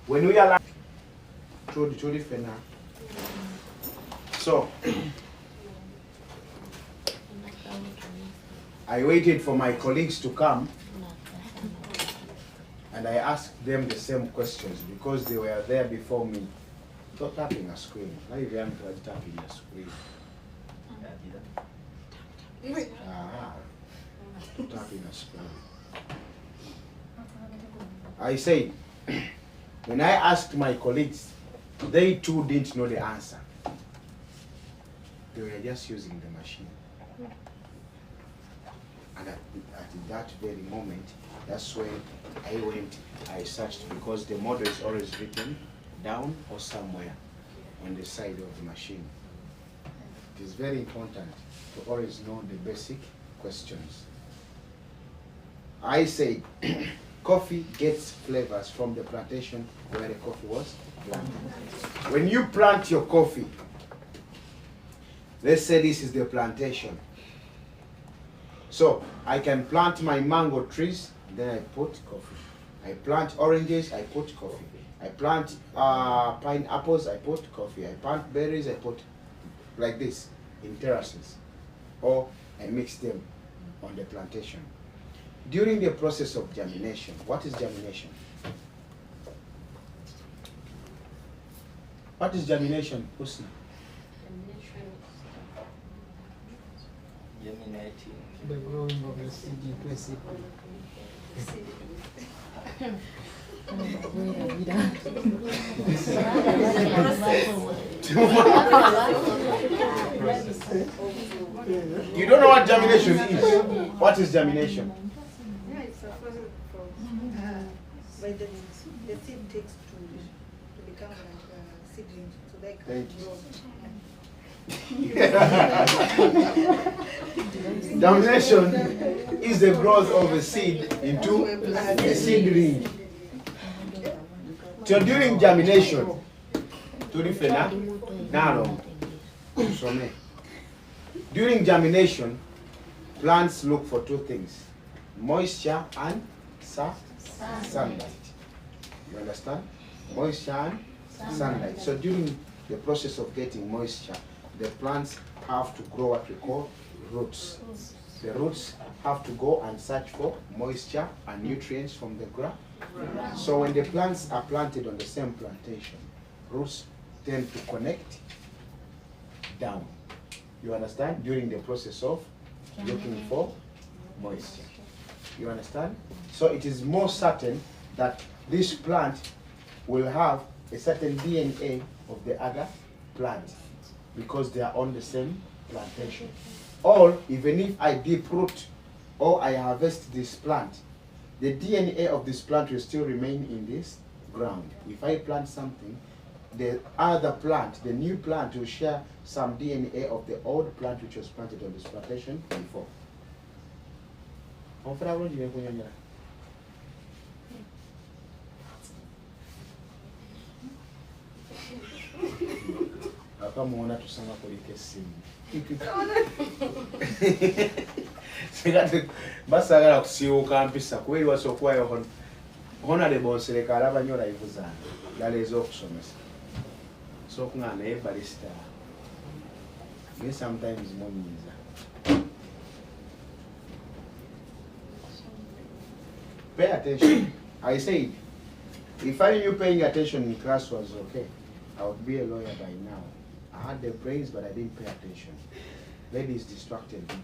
When we are truly fena. So I waited for my colleagues to come and I asked them the same questions because they were there before me. Not tapping a screen. Not even tapping a screen. Tapping a screen. I said, when I asked my colleagues, they too didn't know the answer. They were just using the machine. And at that very moment, that's when I searched, because the model is always written down or somewhere on the side of the machine. It is very important to always know the basic questions. I say, coffee gets flavors from the plantation where the coffee was planted. When you plant your coffee, let's say this is the plantation. So I can plant my mango trees, then I put coffee. I plant oranges, I put coffee. I plant pineapples, I put coffee. I plant berries, I put like this in terraces. Or I mix them on the plantation. During the process of germination, what is germination? What is germination, Husna? Germinating. The growing of the seed into a seed. You don't know what germination is? What is germination? Yeah, it's a process of by the seed takes to become like a seedling, so they can grow. Germination is the growth of a seed into a seedling. So during germination, during germination, plants look for two things: moisture and sunlight. You understand? Moisture and sunlight. So during the process of getting moisture, the plants have to grow what we call roots. The roots have to go and search for moisture and nutrients from the ground. So when the plants are planted on the same plantation, roots tend to connect down. You understand? During the process of looking for moisture. You understand? So it is more certain that this plant will have a certain DNA of the other plant because they are on the same plantation. Or even if I deep root or I harvest this plant, the DNA of this plant will still remain in this ground. If I plant something, the other plant, the new plant, will share some DNA of the old plant which was planted on this plantation before. Akamuona tusanga kulika essimu. Basagala kusiiwuka mpisa kubera wasi okuwayo honorable Nsereka alaba nnyo live zange laleeza okusomesa. So okuŋŋaana naye barista naye sometimes munyiiza. Pay attention. I said, if I knew paying attention in class was okay, I would be a lawyer by now. I had the brains, but I didn't pay attention. Ladies distracted me.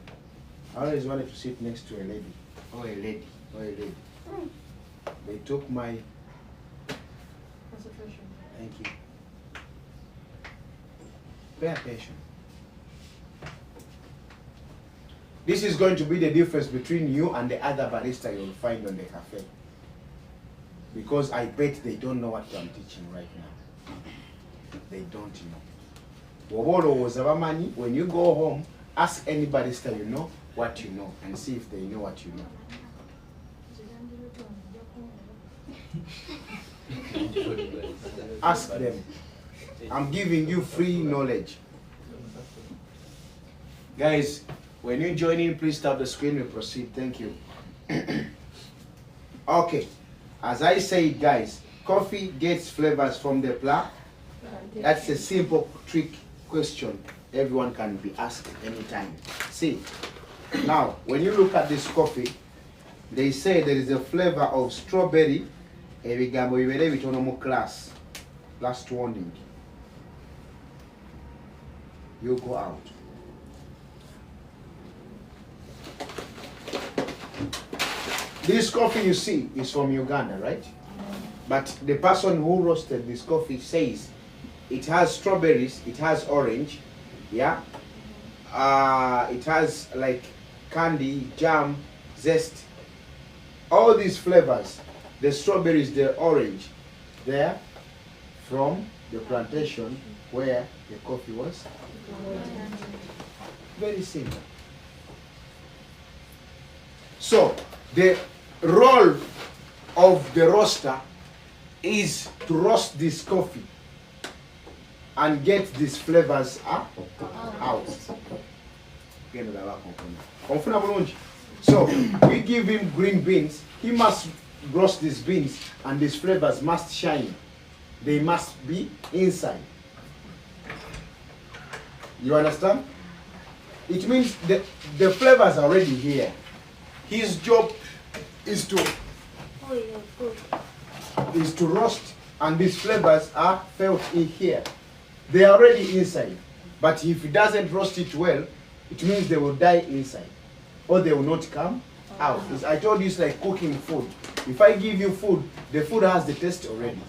I always wanted to sit next to a lady, or a lady, or a lady. They took my Concentration. Thank you. Pay attention. This is going to be the difference between you and the other barista you'll find on the cafe. Because I bet they don't know what I'm teaching right now. They don't know. When you go home, ask any barista you know what you know and see if they know what you know. Ask them. I'm giving you free knowledge. Guys, when you join in, please tap the screen. We proceed. Thank you. Okay. As I said, guys, coffee gets flavors from the plant? That's a simple trick question everyone can be asked anytime. See, now when you look at this coffee, they say there is a flavor of strawberry. Ebigambo bibere bitono mu class. Last warning. You go out. This coffee you see is from Uganda, right? But the person who roasted this coffee says it has strawberries, it has orange, yeah. It has like candy, jam, zest, all these flavors. The strawberries, the orange, they're from the plantation where the coffee was. Very simple. So the role of the roaster is to roast this coffee and get these flavors out. So we give him green beans, he must roast these beans and these flavors must shine. They must be inside. You understand? It means the flavors are already here. His job is to roast and these flavors are felt in here. They are already inside. But if he doesn't roast it well, it means they will die inside or they will not come out. I told you it's like cooking food. If I give you food, the food has the taste already.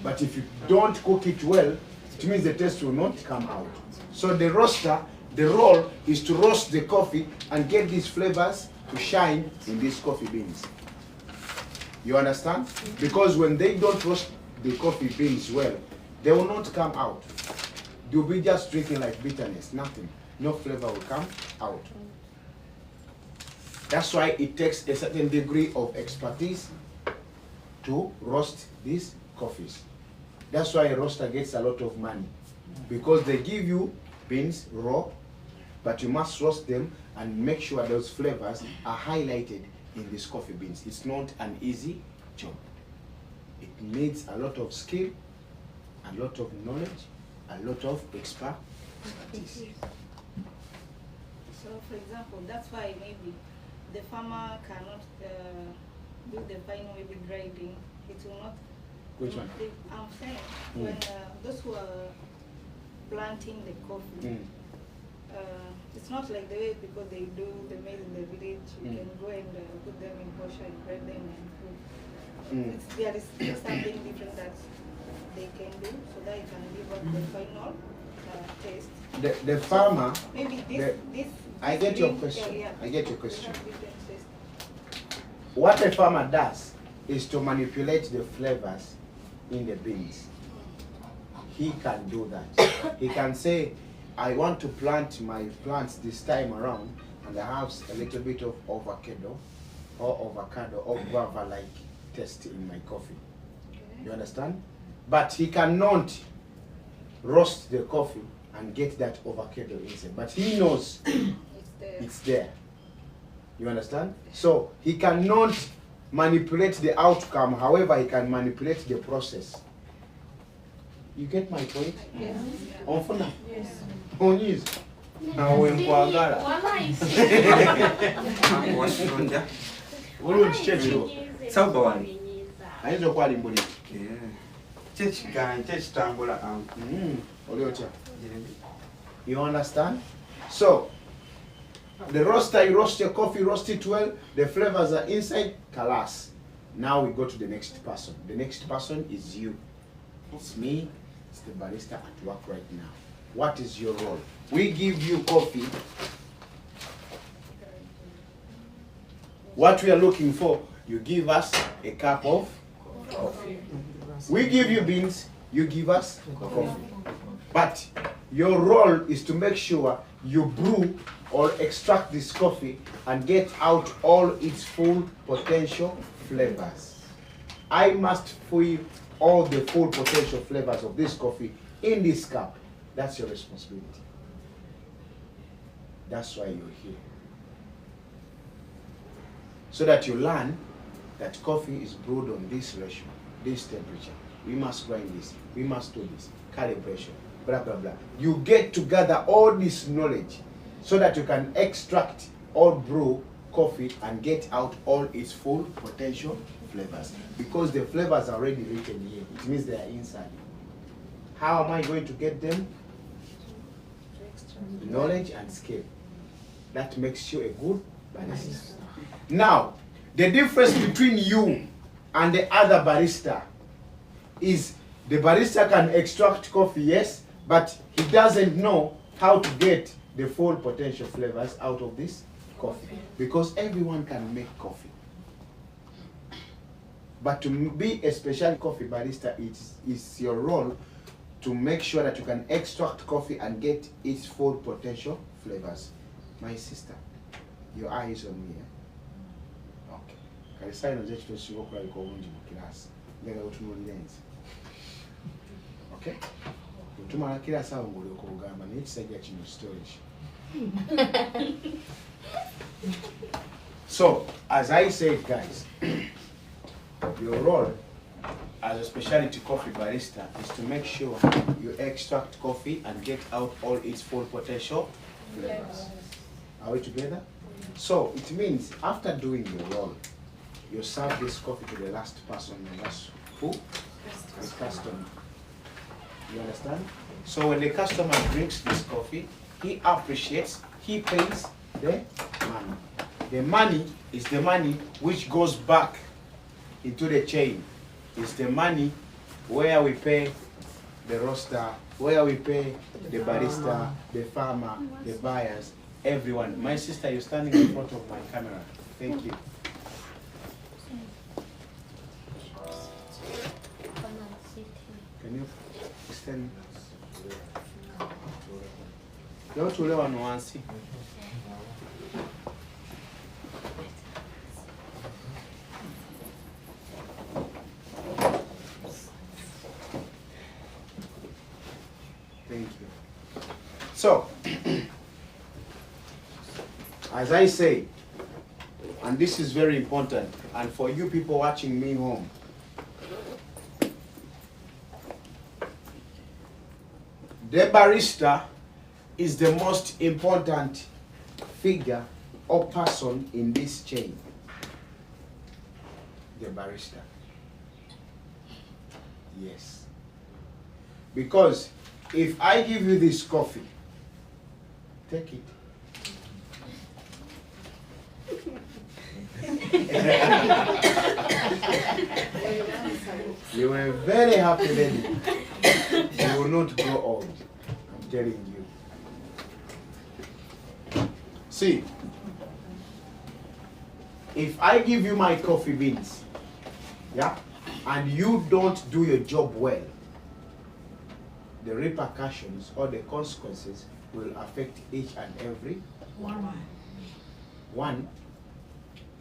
But if you don't cook it well, it means the taste will not come out. So the roaster, the role is to roast the coffee and get these flavors to shine in these coffee beans. You understand? Because when they don't roast the coffee beans well, they will not come out. You'll be just drinking like bitterness, nothing. No flavor will come out. That's why it takes a certain degree of expertise to roast these coffees. That's why a roaster gets a lot of money. Because they give you beans raw, but you must roast them and make sure those flavors are highlighted in these coffee beans. It's not an easy job. It needs a lot of skill, a lot of knowledge, a lot of expertise. So, for example, that's why maybe the farmer cannot do the final maybe grinding. It will not. Which one? I'm saying when those who are planting the coffee, it's not like the way because they do the maize in the village. You can go and put them in kosher and bread them and food. There is still something different that they can do so that it can give up the final taste. The farmer. So maybe this. I get your question. Yeah. I get your question. What a farmer does is to manipulate the flavors in the beans. He can do that. He can say, I want to plant my plants this time around and I have a little bit of avocado or guava-like taste in my coffee. You understand? But he cannot roast the coffee and get that avocado inside. But he knows it's there. You understand? So he cannot manipulate the outcome, however he can manipulate the process. You get my point? Yes. Ofuna? Yes. Onyiz. Nawe nkwagala. Ulungi kyekiro. Sauba wani. Ayinza okwalimbulira. Kyekitambula. Oli otya? You understand? So, the roaster, you roast your coffee, roast it well, the flavors are inside, kalas. Now we go to the next person. The next person is you. It's me, it's the barista at work right now. What is your role? We give you coffee. What we are looking for, you give us a cup of coffee. We give you beans, you give us coffee. But your role is to make sure you brew or extract this coffee and get out all its full potential flavors. I must feel all the full potential flavors of this coffee in this cup. That's your responsibility. That's why you're here. So that you learn that coffee is brewed on this ratio. this temperature. We must grind this. We must do this. Calibration. Blah, blah, blah. You get to gather all this knowledge so that you can extract or brew coffee and get out all its full potential flavors. Because the flavors are already written here. It means they are inside. How am I going to get them? Knowledge and skill. That makes you a good barista. Now, the difference between you and the other barista is the barista can extract coffee, yes, but he doesn't know how to get the full potential flavors out of this coffee. Because everyone can make coffee. But to be a special coffee barista, it's your role to make sure that you can extract coffee and get its full potential flavors. My sister, your eye is on me. Eh? Okay. Kalisa inoje chito shigo kwa liko unji mukilasi. Lega utunuli lenzi. Okay? Utumala kila saa nguli okugamba ni ekisajja kino storage. So, as I said, guys, your role as a specialty coffee barista is to make sure you extract coffee and get out all its full potential flavors. Are we together? So it means after doing your role, you serve this coffee to the last person, and that's who? The customer. You understand? So when the customer drinks this coffee, he appreciates, he pays the money. The money is the money which goes back into the chain. It's the money where we pay the roaster, where we pay the barista, the farmer, the buyers, everyone. My sister, you're standing in front of my camera. Thank you. Can you extend? Leo tulewa nuansi. Thank you. So, as I say, and this is very important, and for you people watching me home, the barista is the most important figure or person in this chain. The barista. Yes. Because if I give you this coffee, take it. You were very happy lady. You will not grow old. I'm telling you. See, if I give you my coffee beans, yeah, and you don't do your job well, the repercussions or the consequences will affect each and every one.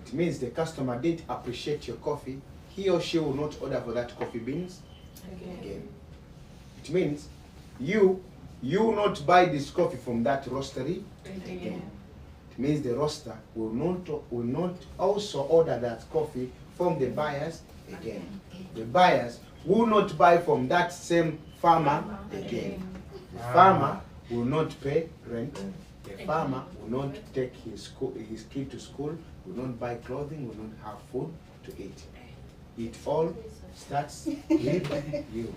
It means the customer didn't appreciate your coffee, he or she will not order for that coffee beans again. It means you will not buy this coffee from that roastery again. It means the roaster will not also order that coffee from the buyers again. The buyers will not buy from that same farmer again. The farmer will not pay rent. The farmer will not take his kid to school, will not buy clothing, will not have food to eat. It all starts with you.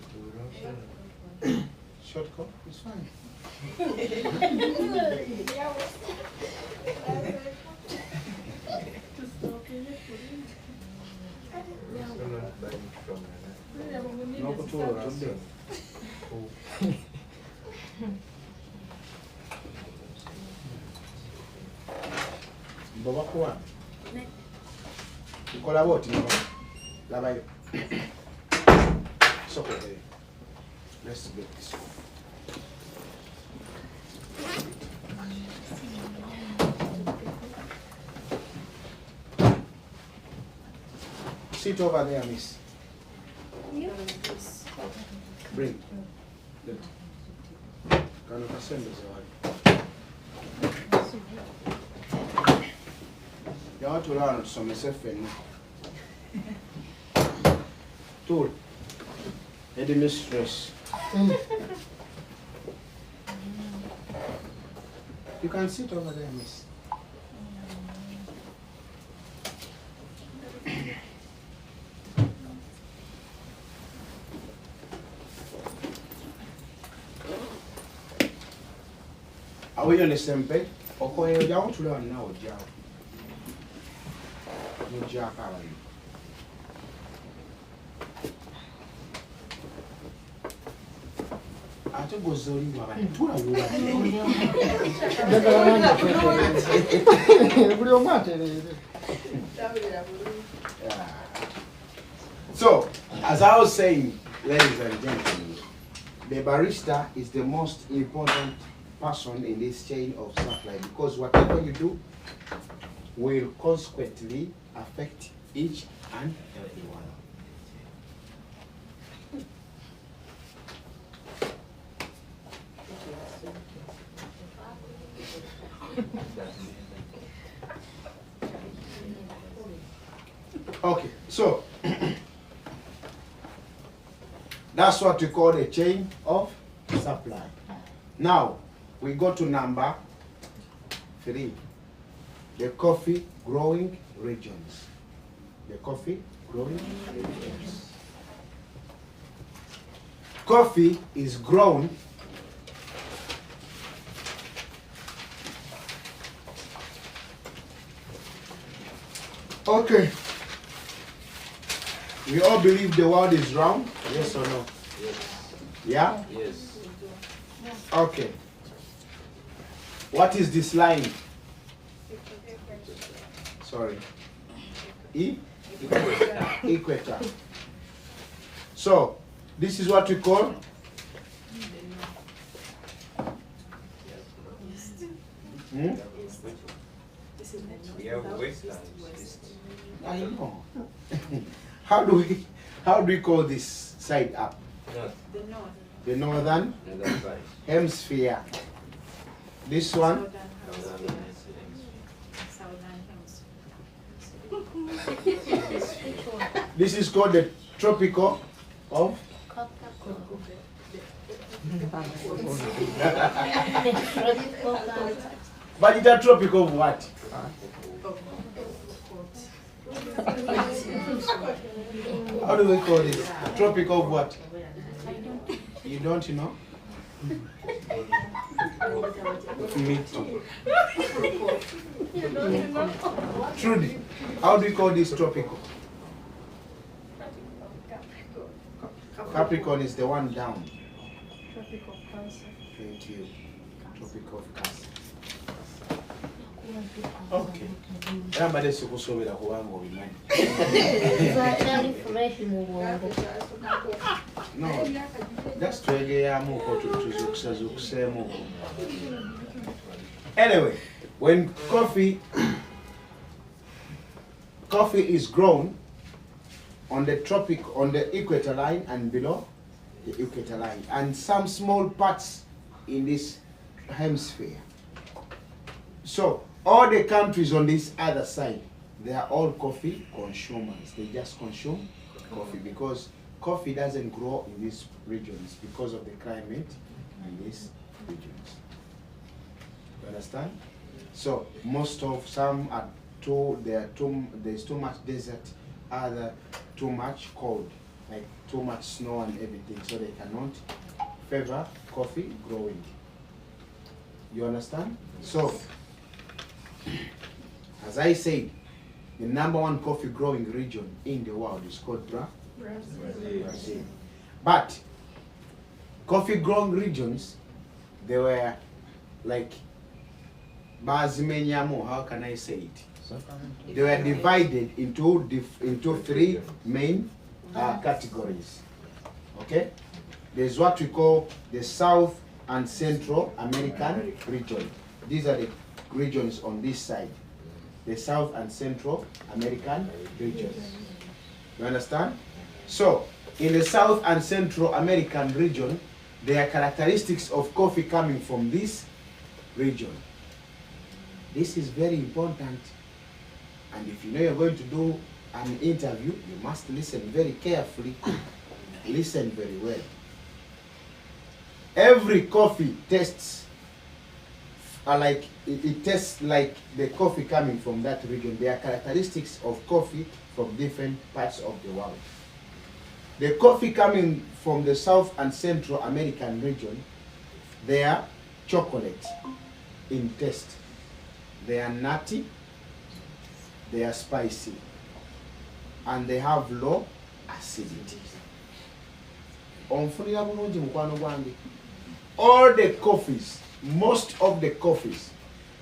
Short call? It's fine. No control around there. Baba kuwa. Nikola boti niko. Laba yo. So okay. Let's get this one. Sit over there, miss. Bring. Kano kasendo zawadi. Ya watu leo tusomese feni. stool. Headmistress. You can sit over there, miss. Are we on the same page? Okay, you don't learn now, Joe. No Jack, how are you? Ate gozoliwa batula wuwa. So, as I was saying, ladies and gentlemen, the barista is the most important person in this chain of supply because whatever you do will consequently affect each and every one. Okay, so that's what we call a chain of supply. Now we go to number 3, the coffee growing regions. The coffee growing regions. Coffee is grown okay. We all believe the world is round? Yes or no? Yes. Yeah? Yes. Okay. What is this line? Sorry. Equator. So, this is what we call We have west and east. I know. How do we call this side up? North. The north. The northern And that side. hemisphere. This one, this is called the tropical of but it's a tropical of what? How do we call this? Tropical of what? You don't know? Me too. Trudy, how do you call this tropical? Capricorn is the one down. Tropical Cancer. Thank you. Tropical of Cancer. Okay. Yambadde sikusuubira kubanga obimanyi. No, just twegeyamuuko tuzukuseemuuko. Anyway, when coffee is grown on the equator line and below the equator line, and some small parts in this hemisphere. So all the countries on this other side, they are all coffee consumers. They just consume coffee because coffee doesn't grow in these regions because of the climate in these regions. You understand? So most of some are there's too much desert, other too much cold, like too much snow and everything, so they cannot favor coffee growing. You understand? So as I said, the #1 coffee growing region in the world is called Brazil. But coffee growing regions, they were like Bazimenyamo, how can I say it? They were divided into 3 main categories. Okay? There's what we call the South and Central American region. These are the regions on this side. The South and Central American regions. You understand? So, in the South and Central American region, there are characteristics of coffee coming from this region. This is very important. And if you know you're going to do an interview, you must listen very carefully. Listen very well. Every coffee tastes like it tastes like the coffee coming from that region. There are characteristics of coffee from different parts of the world. The coffee coming from the South and Central American region, they are chocolate in taste. They are nutty, they are spicy, and they have low acidity. All the coffees, most of the coffees,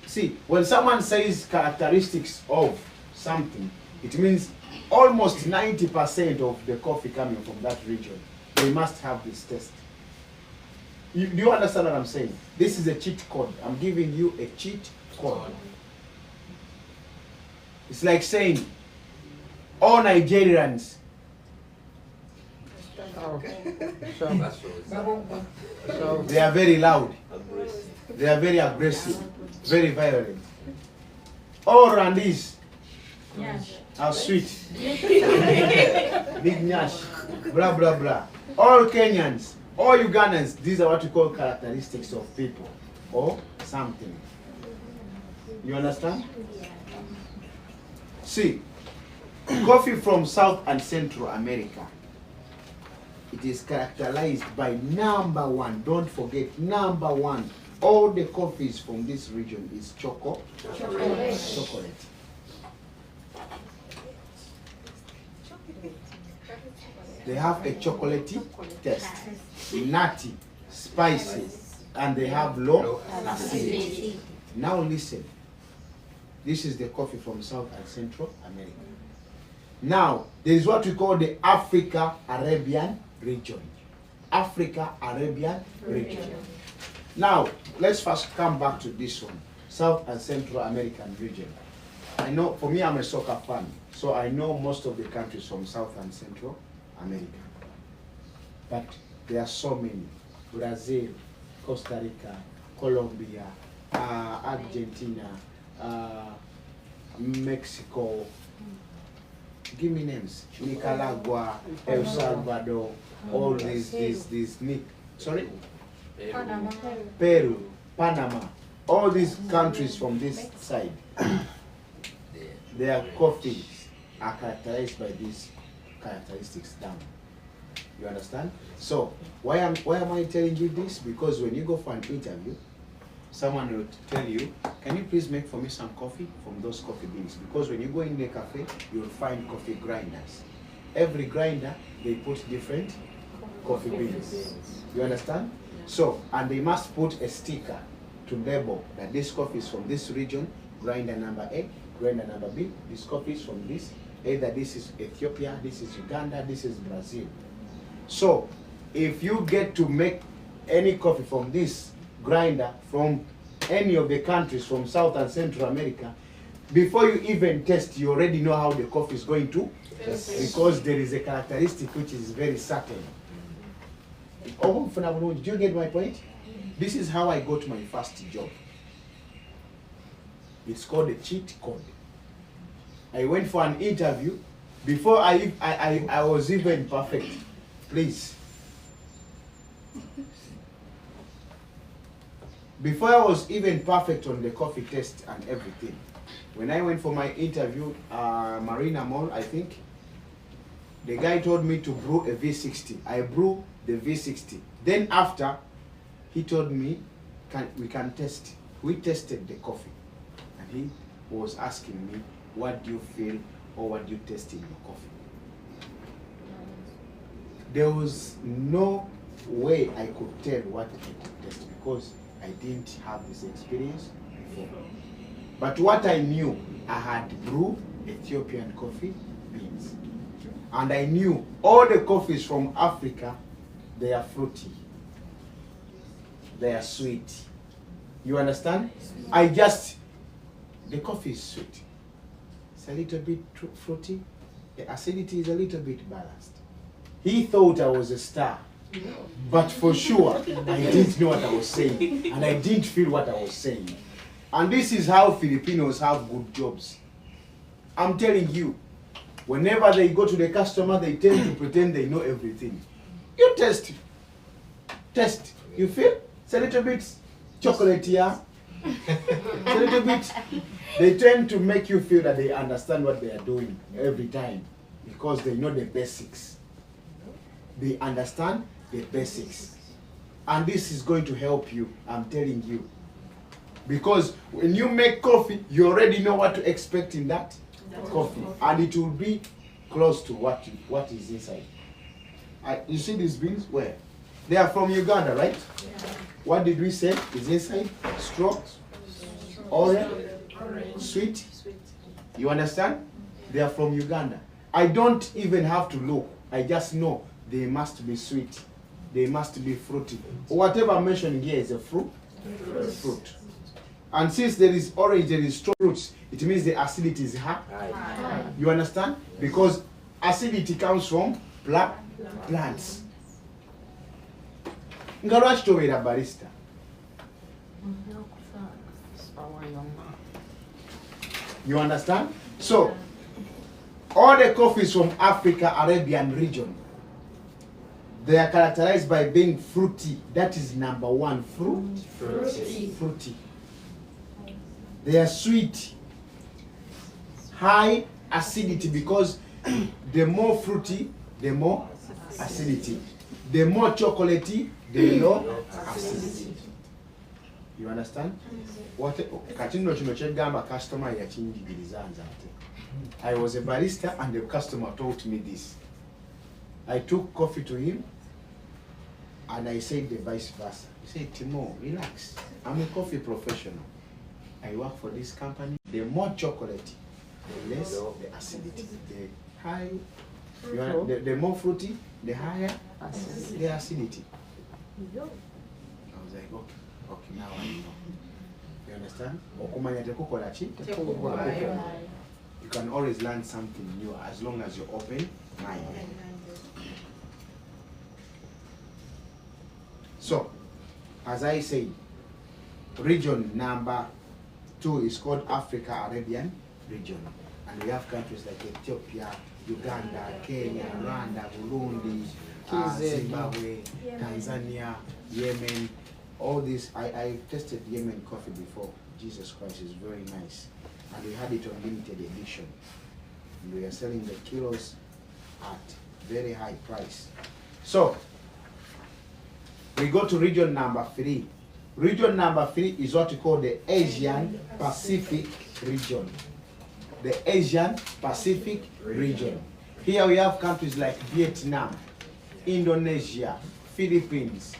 see, when someone says characteristics of something, it means almost 90% of the coffee coming from that region, they must have this taste. Do you understand what I'm saying? This is a cheat code. I'm giving you a cheat code. It's like saying all Nigerians, they are very loud, they are very aggressive, very violent. All Rwandese are sweet, big nyash, blah blah blah. All Kenyans, all Ugandans, these are what we call characteristics of people or something. You understand? See, coffee from South and Central America, it is characterized by number one, don't forget, number one, all the coffees from this region is chocolate. They have a chocolatey taste, nutty, spicy, and they have low acidity. Now listen, this is the coffee from South and Central America. Now, there is what we call the Africa-Arabian region. Africa-Arabian region. Now, let's first come back to this one, South and Central American region. I know, for me, I'm a soccer fan, so I know most of the countries from South and Central America. But there are so many: Brazil, Costa Rica, Colombia, Argentina, Mexico. Give me names: Nicaragua, El Salvador, all these sorry? Peru, Panama, all these countries from this side. Their coffees are characterized by these characteristics down. You understand? So why am I telling you this? Because when you go for an interview, someone will tell you, can you please make for me some coffee from those coffee beans? Because when you go in the cafe, you'll find coffee grinders. Every grinder, they put different coffee beans. You understand? So, and they must put a sticker to label that this coffee is from this region, grinder number A, grinder number B, this coffee is from this, either this is Ethiopia, this is Uganda, this is Brazil. So, if you get to make any coffee from this grinder from any of the countries from South and Central America, before you even test, you already know how the coffee is going to taste, because there is a characteristic which is very certain. Did you get my point? This is how I got my first job. It's called a cheat code. I went for an interview before I was even perfect. Please. Before I was even perfect on the coffee test and everything, when I went for my interview, Marina Mall, I think, the guy told me to brew a V60. I brew the V60. Then after, he told me, we can test. We tested the coffee. And he was asking me, what do you feel or what do you taste in your coffee? There was no way I could tell what it tastes because I didn't have this experience before. But what I knew, I had brewed Ethiopian coffee beans. And I knew all the coffees from Africa, they are fruity. They are sweet. You understand? The coffee is sweet. It's a little bit fruity. The acidity is a little bit balanced. He thought I was a star. But for sure, I didn't know what I was saying. And I didn't feel what I was saying. And this is how Filipinos have good jobs. I'm telling you, Whenever they go to the customer, they tend to pretend they know everything. You test. Test. You feel? It's a little bit chocolate here. It's a little bit. They tend to make you feel that they understand what they are doing every time because they know the basics. They understand the basics. And this is going to help you, I'm telling you. Because when you make coffee, you already know what to expect in that coffee. And it will be close to what is inside. You see these beans? Where? They are from Uganda, right? Yeah. What did we say is inside? Strong, orange, sweet. You understand? They are from Uganda. I don't even have to look. I just know they must be sweet. They must be fruity. Whatever I'm mentioning here is a fruit. Fruit. And since there is orange, there is strong fruits, it means the acidity is high. You understand? Because acidity comes from plants. Ngalwachi tobera barista. You understand? So, all the coffees from Africa, Arabian region, they are characterized by being fruity. That is number one. Fruity. They are sweet. High acidity, because the more fruity, the more acidity. The more chocolatey, the low acidity. You understand? What customer I was a barista and the customer taught me this. I took coffee to him and I said the vice versa. He said, Timo, relax. I'm a coffee professional. I work for this company. The more chocolate, the less the acidity. The high, the more fruity, the higher the acidity. I was like, okay, now I know. You understand? You can always learn something new as long as you're open-minded. So, as I said, region number 2 is called Africa Arabian region. And we have countries like Ethiopia, Uganda, Kenya, Rwanda, Burundi, Zimbabwe, Tanzania, Yemen. All this, I tested Yemen coffee before. Jesus Christ, is very nice. And we had it on limited edition. And we are selling the kilos at very high price. So, we go to region number 3. Region number 3 is what we call the Asian Pacific region. The Asian Pacific region. Here we have countries like Vietnam, Indonesia, Philippines,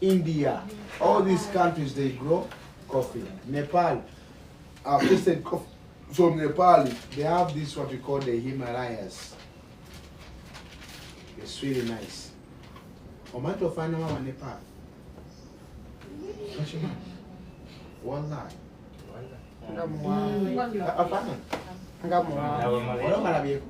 India. All these countries, they grow coffee. Nepal, I've tasted coffee from Nepal. They have this what we call the Himalayas. It's really nice. Omato fana wa Nepal. Wallahi. Apana. Wala malabi.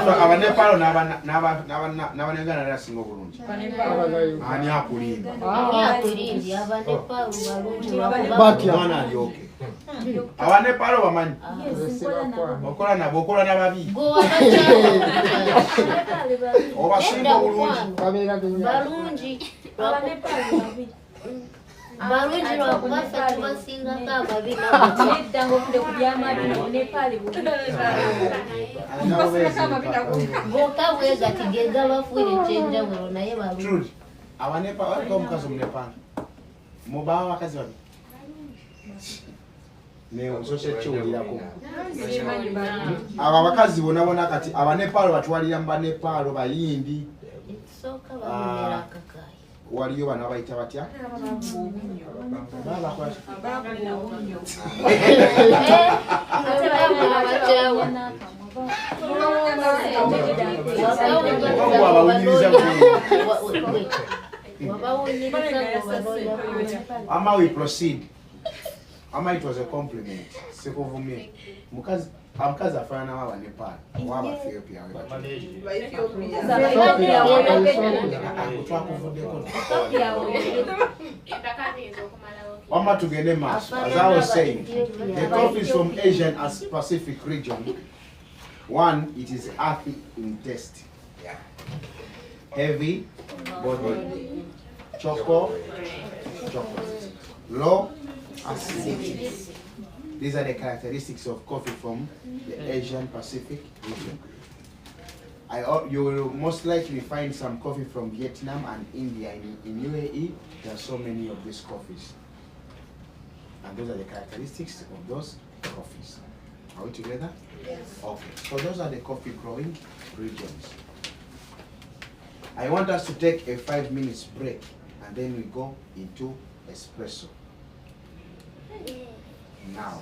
Aba Nepal na Uganda rasinga bulungi. Ani akulimba. Akulimbi aba Nepal balungi Bati mwana ali okay. Aba Nepal bamanyi. Okola na babi. Obasinga bulungi. Balungi. Aba Nepal babi. Balungi lwakubafa tubasinga ng'ababi n'eddango kude kubyama bino Nepal bokka bwegatigeza bafuire ekyenjawulo naye balungi. Aba Nepal waliko omukazi mu Nepal. Mubaawo bakazi babi. Ne nsoshe kiwulirako. Aba bakazi bonabona kati aba Nepal batwalira mu Nepal bayindi. Sooka bamulira akakayi. Waliyo bana bayita batya? Baba kwashi. Ama we proceed. Ama it was a compliment. Sekuvumie. Mukazi amkazi afana wa Nepal. Waba Ethiopia. Wama tugende maso. As I was saying, the coffees from Asian and Pacific region, one, it is earthy in taste. Heavy body, chocolate, low acidity. These are the characteristics of coffee from the Asian Pacific region. You will most likely find some coffee from Vietnam and India. In UAE, there are so many of these coffees. And those are the characteristics of those coffees. Are we together? Yes. Okay, so those are the coffee growing regions. I want us to take a 5 minutes break and then we go into espresso. Now,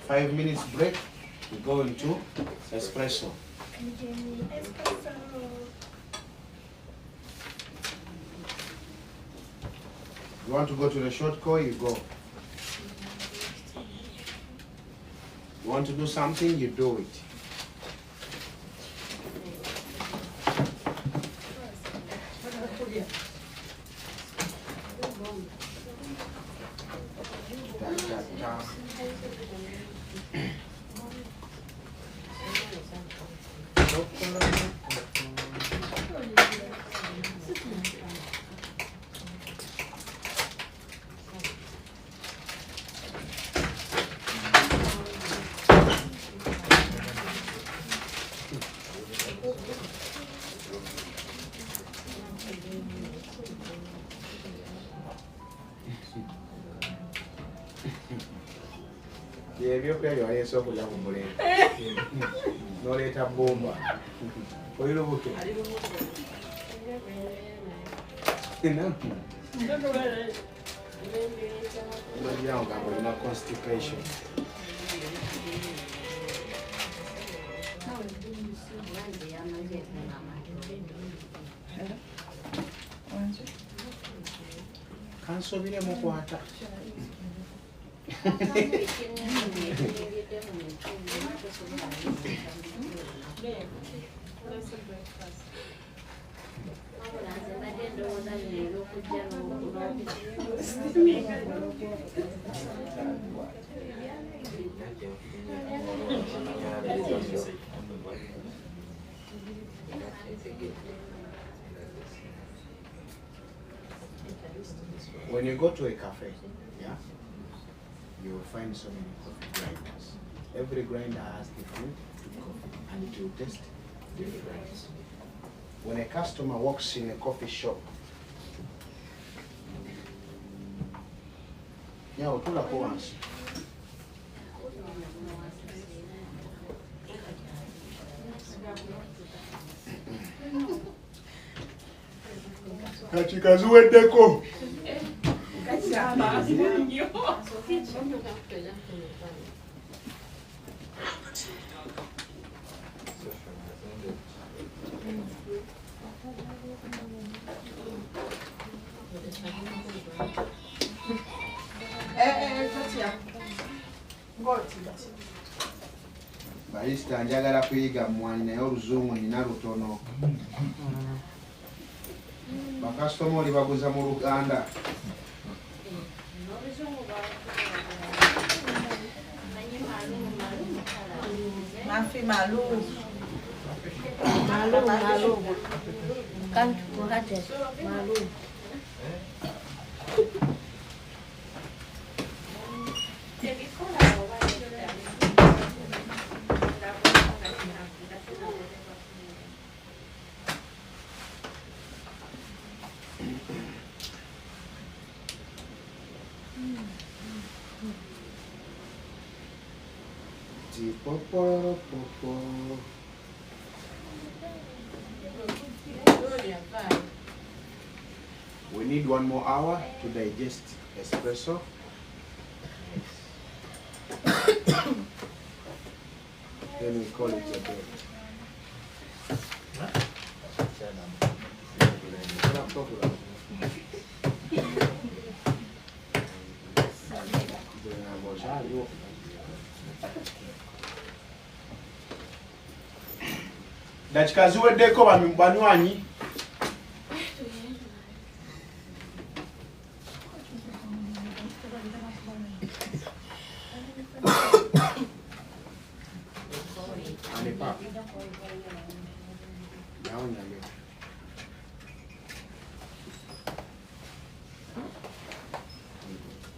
5 minutes break, we go into espresso. You want to go to the short call, you go. You want to do something, you do it. Ebyokulya byaleese okulya ku mulembe n'oleeta bbomba oli lubuto olagirawo nga olina constipation. Kansobire mukwata. When you go to a cafe, yeah, you will find so many coffee grinders. Every grinder has different coffee and it will taste different. When a customer walks in a coffee shop, yeah, we'll pull up once. Kachikazuwedeko. Barista njagala kuyiga mmwanyi naye oluzungu nina lutono. Bakasitoma oli baguza mu Luganda. Mafi malu. Malu. Can't forget it. Malu. We need 1 more hour to digest espresso. Then we call it a day. Dakika ziweddeko banywanyi. papa. Down here.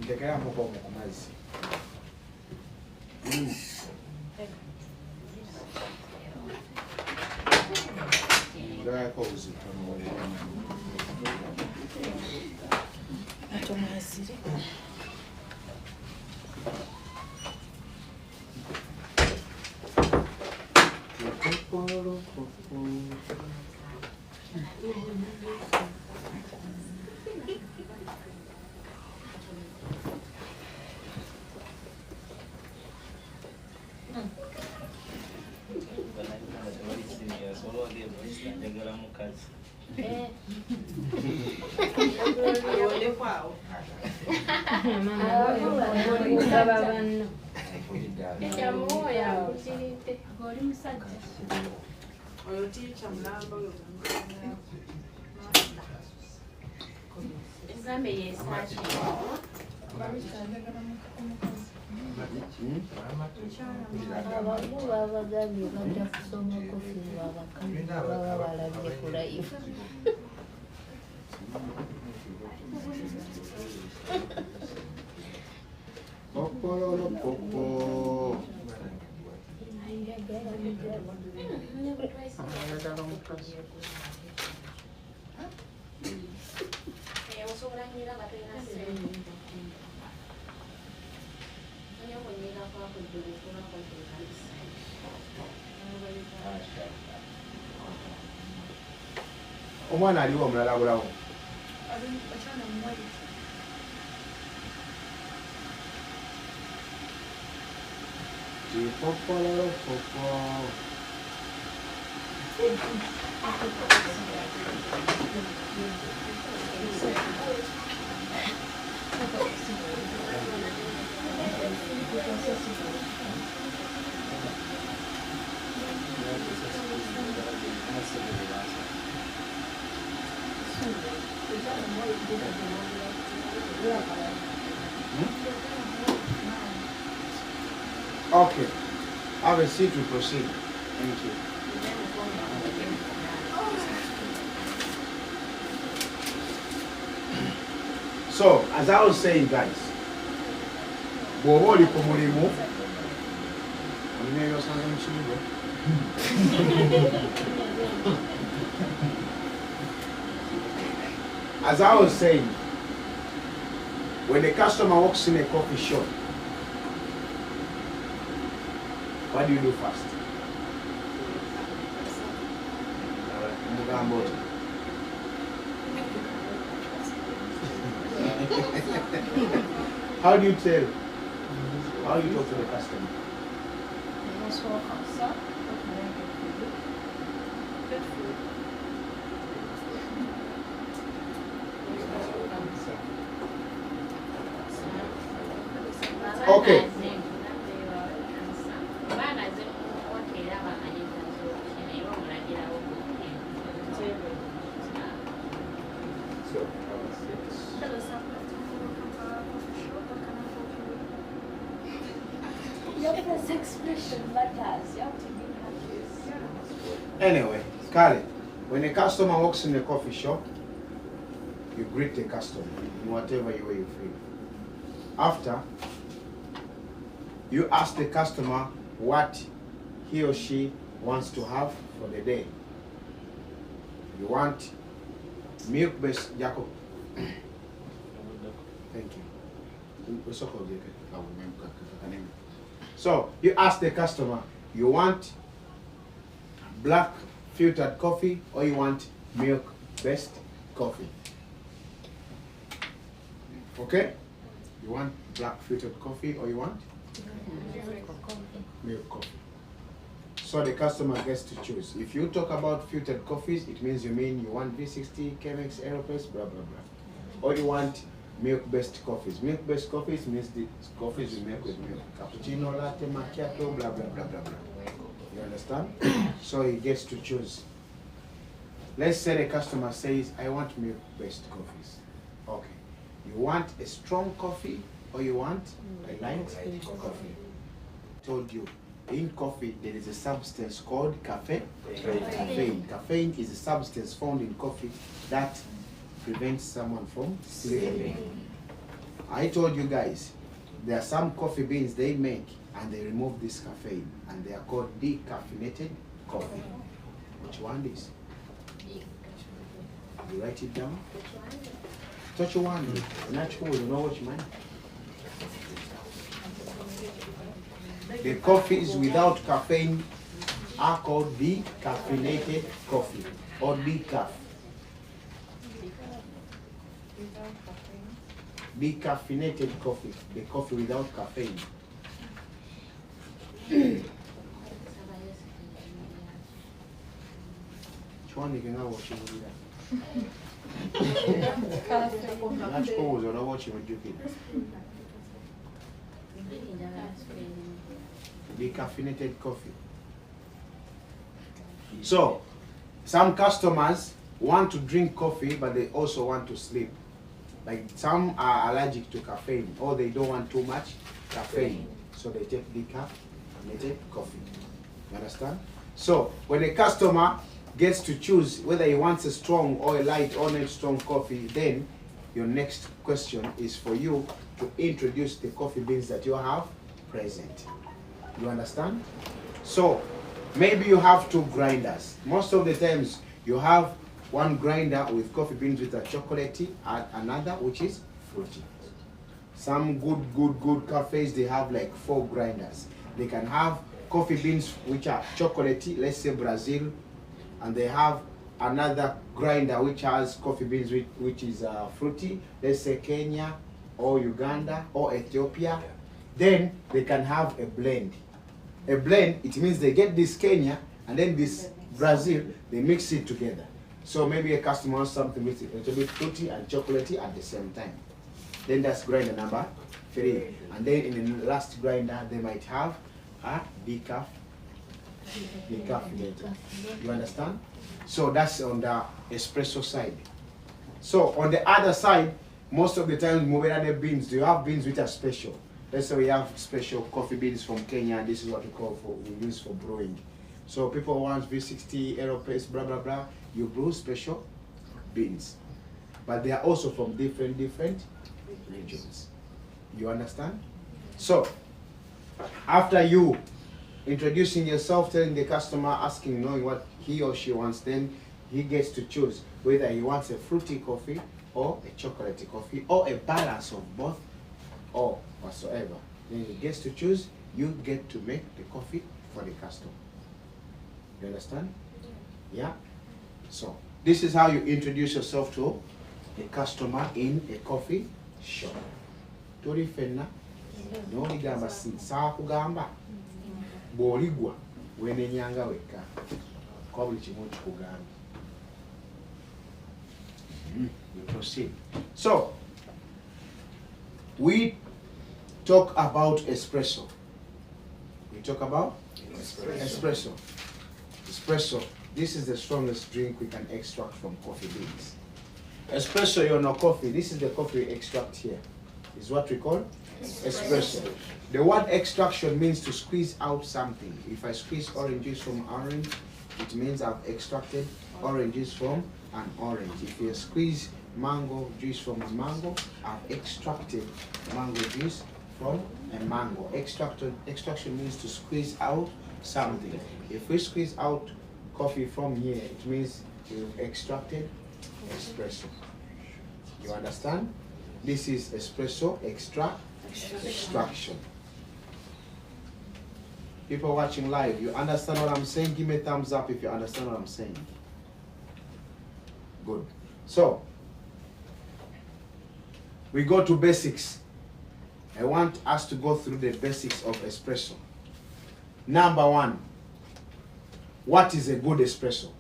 Ndekera moko ku mazzi. Ndako uzito Atomasiri. Abantu babagambye bajja kusoma kofi babakazi baba balabye ku live. Omwana aliwo omulala abulawo. Okay. Have a seat, we proceed. Thank you. So, as I was saying, guys, bw'oba ku mulimu, olina ebyosanza mu kibuga. As I was saying, when the customer walks in a coffee shop, what do you do first? How do you tell? How do you talk to the customer? Okay. Anyway, Kale, when a customer walks in a coffee shop, you greet the customer in whatever way you feel. After, you ask the customer what he or she wants to have for the day. You want milk-based, Jacob. Thank you. So, you ask the customer, you want black filtered coffee or you want milk-based coffee? Okay? You want black filtered coffee or you want? Milk coffee. So the customer gets to choose. If you talk about filtered coffees, it means you want V60, Chemex, Aeropress, blah, blah, blah. Or you want milk-based coffees. Milk-based coffees means the coffees you make with milk. Cappuccino, latte, macchiato, blah, blah, blah, blah, blah. You understand? So he gets to choose. Let's say the customer says, I want milk-based coffees. Okay. You want a strong coffee or you want a light coffee? Told you. in coffee there is a substance called caffeine. Caffeine is a substance found in coffee that prevents someone from sleeping. I told you guys, there are some coffee beans they make and they remove this caffeine and they are called decaffeinated coffee. Which one is? You write it down? Touch one. Not sure you know what you mean. The coffees without caffeine are called decaffeinated coffee or decaf. Decaffeinated coffee, the coffee without caffeine. Chwani kinga watching that. Not suppose or not watching with you. Decaffeinated coffee. So, some customers want to drink coffee, but they also want to sleep. Like some are allergic to caffeine, or they don't want too much caffeine, so they take decaffeinated coffee. You understand? So, when a customer gets to choose whether he wants a strong or a light or not strong coffee, then your next question is for you to introduce the coffee beans that you have present. You understand? So, maybe you have 2 grinders. Most of the times, you have one grinder with coffee beans with a chocolatey and another which is fruity. Some good cafes, they have like 4 grinders. They can have coffee beans which are chocolatey, let's say Brazil, and they have another grinder which has coffee beans which is fruity, let's say Kenya or Uganda or Ethiopia. Then they can have a blend. A blend, it means they get this Kenya and then this Brazil, they mix it together. So maybe a customer wants something with a little bit fruity and chocolatey at the same time. Then that's grinder number 3. And then in the last grinder, they might have a decaffeinated. You understand? So that's on the espresso side. So on the other side, most of the time, we have beans. Do you have beans which are special? Let's say we have special coffee beans from Kenya, and this is what we use for brewing. So people want V60, Aeropress, blah blah blah. You brew special beans, but they are also from different regions. You understand? So after you introducing yourself, telling the customer, asking, knowing what he or she wants, then he gets to choose whether he wants a fruity coffee or a chocolatey coffee or a balance of both or whatsoever. Then he gets to choose. You get to make the coffee for the customer. You understand? Yeah? So, this is how you introduce yourself to a customer in a coffee shop. Tori fenna, no ligamba sa kugamba, boligwa, wene nyanga weka, kwa buli kimu kikugamba. We proceed. So, we talk about espresso. We talk about espresso. Espresso. This is the strongest drink we can extract from coffee beans. Espresso, you know, coffee. This is the coffee extract here. Is what we call espresso. The word extraction means to squeeze out something. If I squeeze orange juice from orange, it means I've extracted orange juice from an orange. If you squeeze mango juice from a mango, I've extracted mango juice from a mango. Extraction means to squeeze out something. If we squeeze out coffee from here, it means you've extracted espresso. You understand? This is espresso extraction. People watching live, you understand what I'm saying? Give me a thumbs up if you understand what I'm saying. Good. So, we go to basics. I want us to go through the basics of espresso. Number 1, what is a good espresso?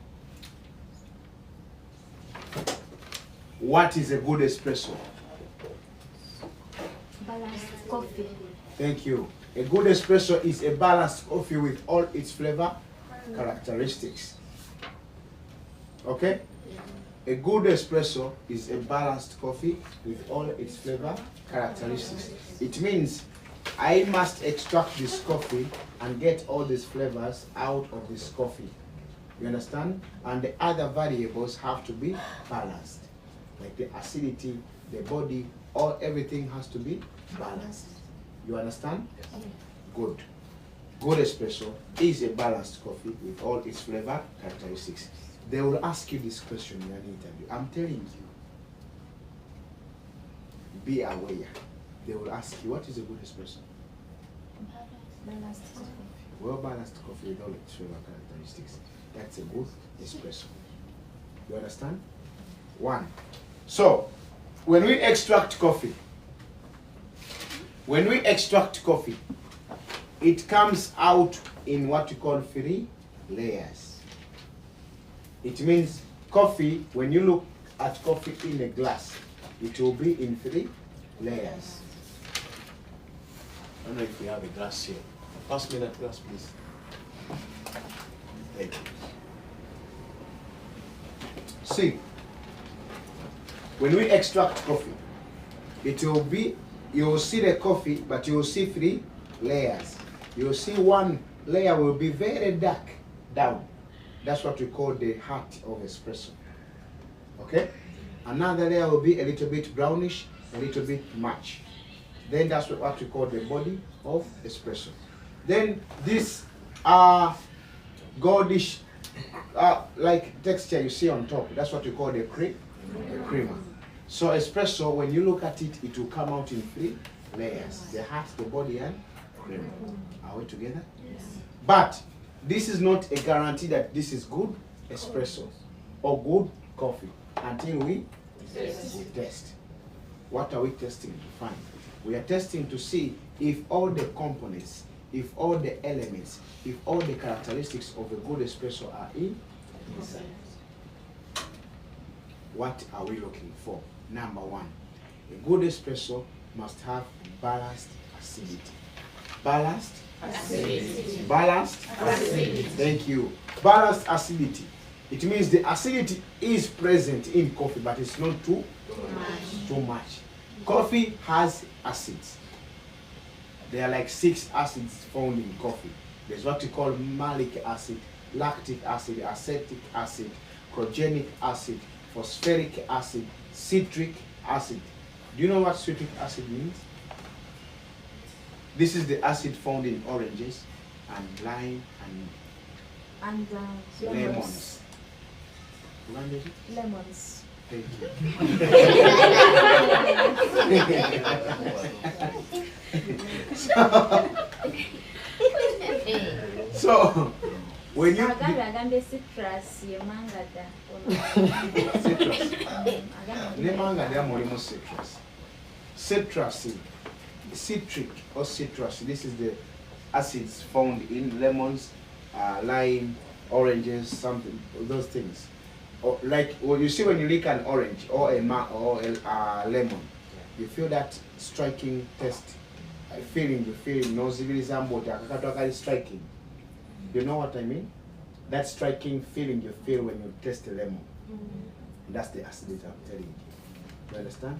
What is a good espresso? Balanced coffee. Thank you. A good espresso is a balanced coffee with all its flavor characteristics. Okay? A good espresso is a balanced coffee with all its flavor characteristics. It means I must extract this coffee and get all these flavors out of this coffee. You understand? And the other variables have to be balanced. Like the acidity, the body, everything has to be balanced. You understand? Yes. Good. Good espresso is a balanced coffee with all its flavor characteristics. They will ask you this question in an interview. I'm telling you. Be aware. They will ask you, what is a good espresso? Balanced coffee. Well-balanced coffee with all its flavor characteristics. That's a good espresso. You understand? One. So, when we extract coffee, it comes out in what you call 3 layers. It means coffee, when you look at coffee in a glass, it will be in 3 layers. I don't know if we have a glass here. Pass me that glass, please. Thank you. See, when we extract coffee, it will be, you will see the coffee, but you will see 3 layers. You will see one layer will be very dark down. That's what we call the heart of espresso. Okay? Another layer will be a little bit brownish, a little bit much. Then that's what we call the body of espresso. Then this goldish like texture you see on top, that's what we call the creamer. So espresso, when you look at it, it will come out in 3 layers: the heart, the body, and creamer. Are we together? Yes. But this is not a guarantee that this is good espresso or good coffee until we test. What are we testing to find? We are testing to see if all the components, if all the elements, if all the characteristics of a good espresso are inside. What are we looking for? Number 1, a good espresso must have balanced acidity. Balanced acidity. Balanced acidity. Thank you. Balanced acidity. It means the acidity is present in coffee, but it's not too much. Coffee has acids. There are like 6 acids found in coffee. There's what we call malic acid, lactic acid, acetic acid, chlorogenic acid, phosphoric acid, citric acid. Do you know what citric acid means? This is the acid found in oranges and lime and lemons. Lemons. Thank you. So when you citrus, citric or citrus, this is the acids found in lemons, lime, oranges, something, those things. Or like what you see when you lick an orange or a lemon, you feel that striking taste, feeling, you feel no striking. You know what I mean? That striking feeling you feel when you taste a lemon. And that's the acidity I'm telling you. You understand?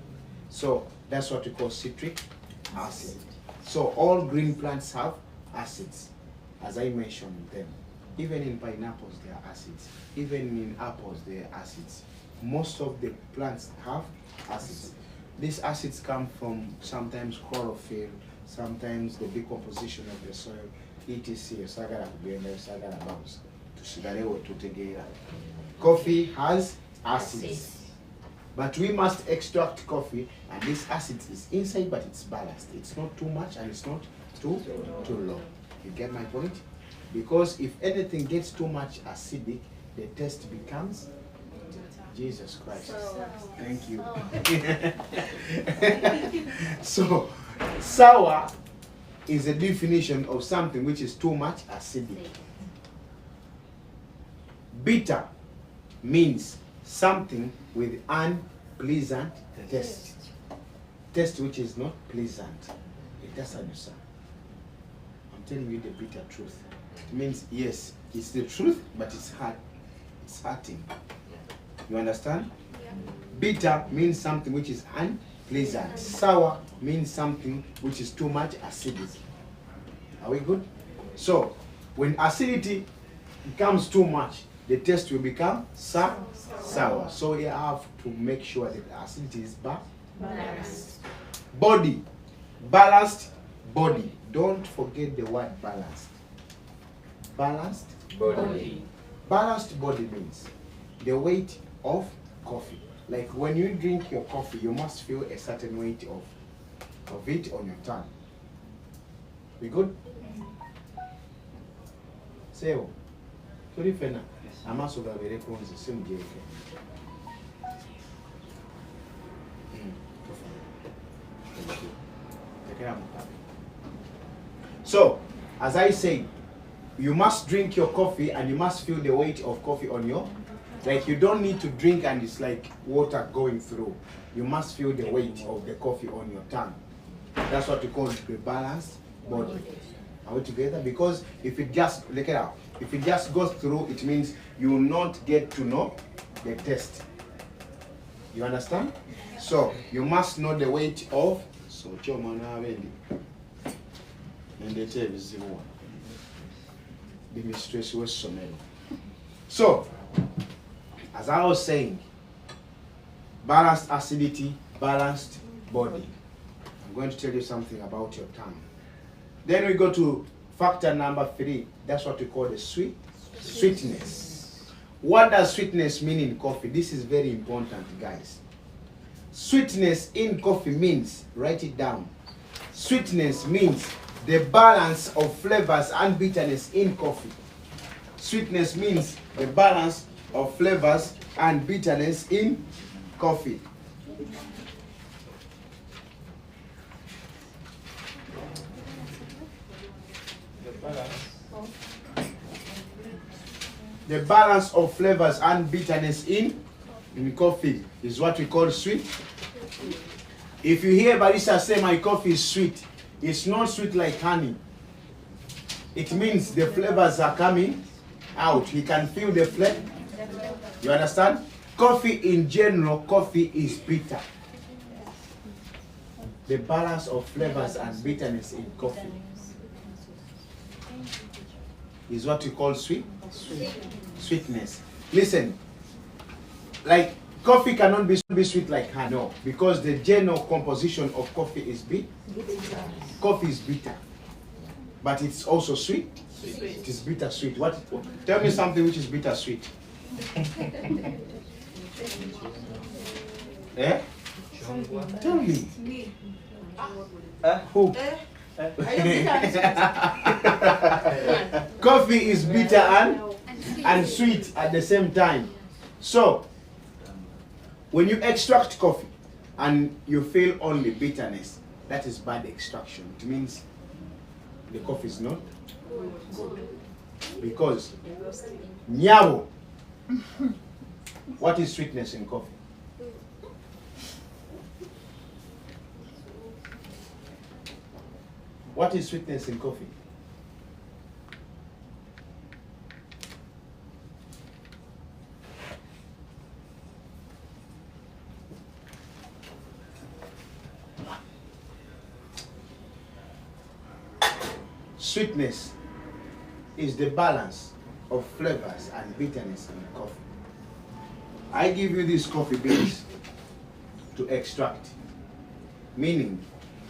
So that's what we call citric acid. So all green plants have acids, as I mentioned them. Even in pineapples there are acids. Even in apples there are acids. Most of the plants have acids. These acids come from sometimes chlorophyll, sometimes the decomposition of the soil, etc. Coffee has acids. But we must extract coffee, and this acid is inside, but it's balanced. It's not too much and it's not too low. You get my point? Because if anything gets too much acidic, the taste becomes Jesus Christ. Thank you. So, sour is a definition of something which is too much acidic. Bitter means something with unpleasant taste. Taste which is not pleasant. It doesn't understand. I'm telling you the bitter truth. It means, yes, it's the truth, but it's hard. It's hurting. You understand? Yeah. Bitter means something which is pleasant. Sour means something which is too much acidic. Are we good? So, when acidity becomes too much, the taste will become sour. So you have to make sure that the acidity is balanced. Body. Balanced body. Don't forget the word balanced. Balanced body. Balanced body means the weight of coffee. Like when you drink your coffee, you must feel a certain weight of it on your tongue. We good? Seo. Sorry, Fena. I'm also going to be the same day. So, as I say, you must drink your coffee and you must feel the weight of coffee on your, like you don't need to drink and it's like water going through. You must feel the weight of the coffee on your tongue. That's what we call the balanced body. Are we together? Because if it just, look it out, if it just goes through, it means you will not get to know the taste. You understand? So, you must know the weight of, so so, as I was saying, balanced acidity, balanced body. I'm going to tell you something about your tongue. Then we go to factor number 3. That's what we call the sweetness. What does sweetness mean in coffee? This is very important, guys. Sweetness in coffee means, write it down. Sweetness means the balance of flavors and bitterness in coffee. Sweetness means the balance of flavors and bitterness in coffee. The balance of flavors and bitterness in coffee is what we call sweet. If you hear barista say my coffee is sweet, it's not sweet like honey. It means the flavors are coming out. He can feel the flavor. You understand? Coffee in general, coffee is bitter. The balance of flavors and bitterness in coffee is what we call sweetness. Listen, like coffee cannot be sweet like honey, no, because the general composition of coffee is bitter. Coffee is bitter, but it's also sweet. It is bitter sweet. What? Tell me something which is bitter sweet. Eh? Tell me. Who? Coffee is bitter and sweet at the same time. So, when you extract coffee and you feel only bitterness, that is bad extraction. It means the coffee is not good. Because, nyabo, what is sweetness in coffee? What is sweetness in coffee? Sweetness is the balance of flavors and bitterness in coffee. I give you these coffee beans to extract. Meaning,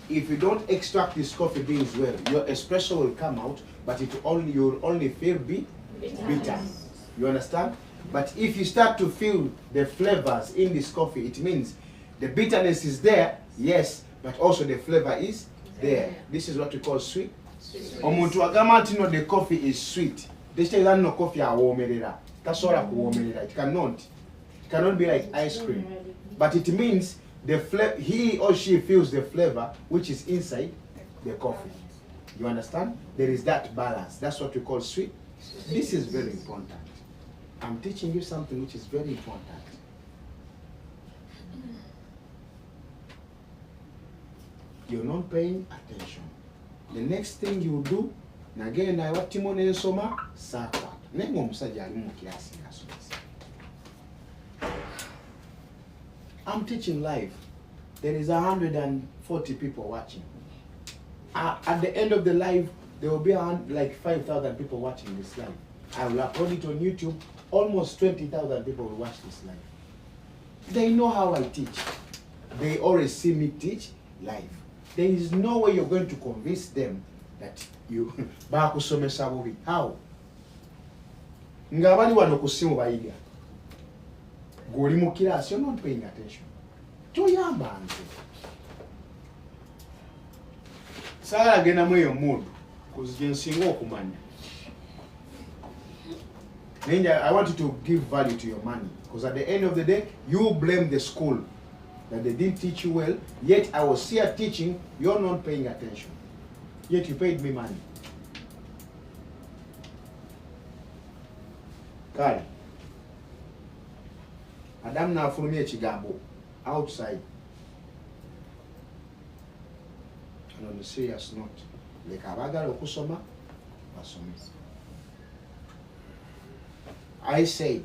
if you don't extract these coffee beans well, your espresso will come out, but you'll only feel bitter. You understand? But if you start to feel the flavors in this coffee, it means the bitterness is there, yes, but also the flavor is there. This is what we call sweet. Omuntu agamba nti no the coffee is sweet. This is no coffee awomerera. Tasobola kuwomerera. It cannot be like ice cream. But it means he or she feels the flavor which is inside the coffee. You understand? There is that balance. That's what we call sweet. This is very important. I'm teaching you something which is very important. You're not paying attention. The next thing you do, again, I want Timo ne soma saka. Nengo musajja ali mu class ngasomesa. I'm teaching live. there is 140 people watching. At the end of the live, there will be like 5,000 people watching this live. I will upload it on YouTube. Almost 20,000 people will watch this live. They know how I teach. They always see me teach live. There is no way you're going to convince them that you bakusomesa bubi. How? Ngabali wano kusimu bayiga. Goli mu class, you're not paying attention. Toyamba nze. Sala gena mweyo mood kuzijensinga okumanya. I want you to give value to your money, because at the end of the day, you blame the school that they didn't teach you well, yet I was here teaching, you're not paying attention. Yet you paid me money. Kale. Adam na afulumye ekigambo outside. And on a serious note, like abagala okusoma, basome. I said,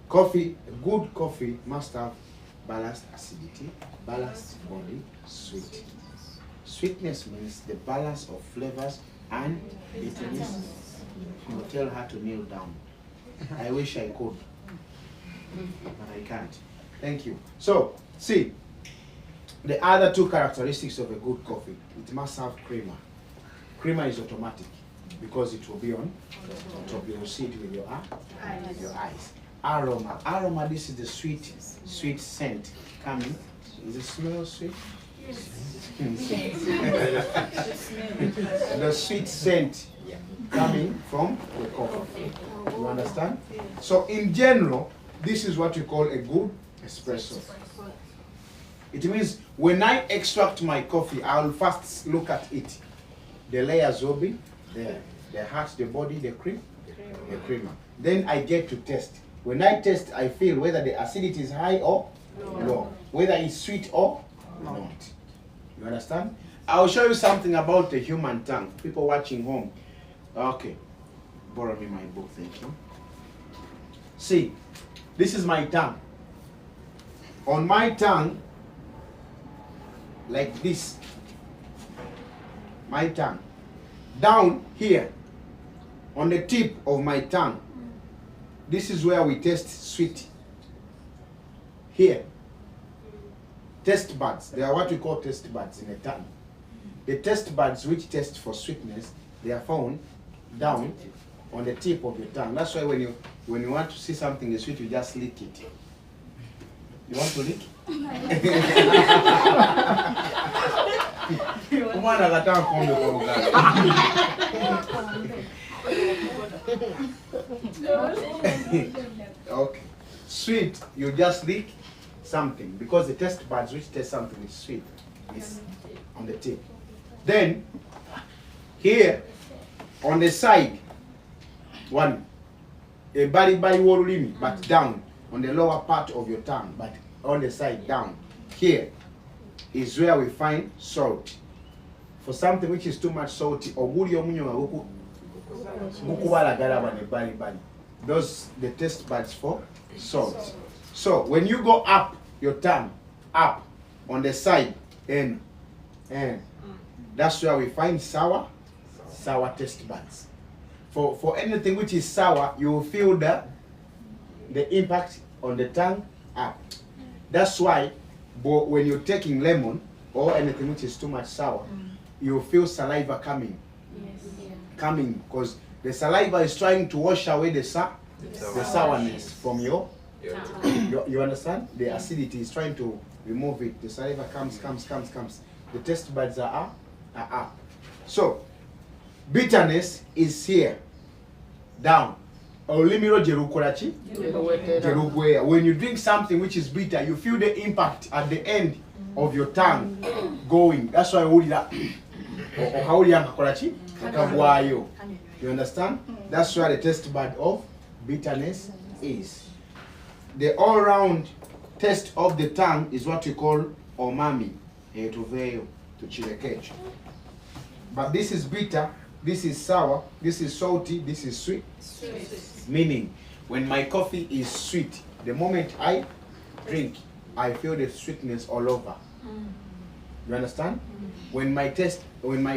coffee, good coffee must have balanced acidity, balanced body, sweet. Sweetness means the balance of flavors and bitterness. You tell her to kneel down. I wish I could, but I can't. Thank you. So, see, the other two characteristics of a good coffee, it must have creamer. Creamer is automatic, because it will be on top. You will see it with your eyes. Aroma. Aroma, this is the sweet scent coming. Does it smell sweet? Yes. The sweet scent coming from the coffee. You understand? So in general, this is what we call a good espresso. It means when I extract my coffee, I will first look at it. The layers will be there. The heart, the body, the cream, the creamer. Then I get to taste. When I taste, I feel whether the acidity is high or low, whether it's sweet or not. You understand? I'll show you something about the human tongue. People watching home. Okay. Borrow me my book, thank you. See, this is my tongue. On my tongue, like this, my tongue. Down here, on the tip of my tongue, this is where we taste sweet. Here, taste buds. They are what we call taste buds in a tongue. The taste buds which taste for sweetness, they are found down on the tip of your tongue. That's why when you want to see something is sweet, you just lick it. You want to lick? Okay. Sweet, you just lick something, because the taste buds which taste something is sweet is on the tip. Then here on the side, one a bari worulimi, but down on the lower part of your tongue, but on the side down. Here is where we find salt. For something which is too much salty, those the taste buds for salt. So when you go up your tongue, up on the side, and that's where we find sour taste buds. For anything which is sour, you will feel the impact on the tongue up. That's why when you're taking lemon or anything which is too much sour, you feel saliva coming. Yes. Coming, because the saliva is trying to wash away the sourness from your you understand? The acidity is trying to remove it. The saliva comes. The taste buds are up. So bitterness is here, down. When you drink something which is bitter, you feel the impact at the end of your tongue going. That's why you understand? That's where the taste bud of bitterness is. The all-round taste of the tongue is what we call umami, but this is bitter, this is sour, this is salty, this is sweet. Meaning, when my coffee is sweet, the moment I drink, I feel the sweetness all over. You understand? When my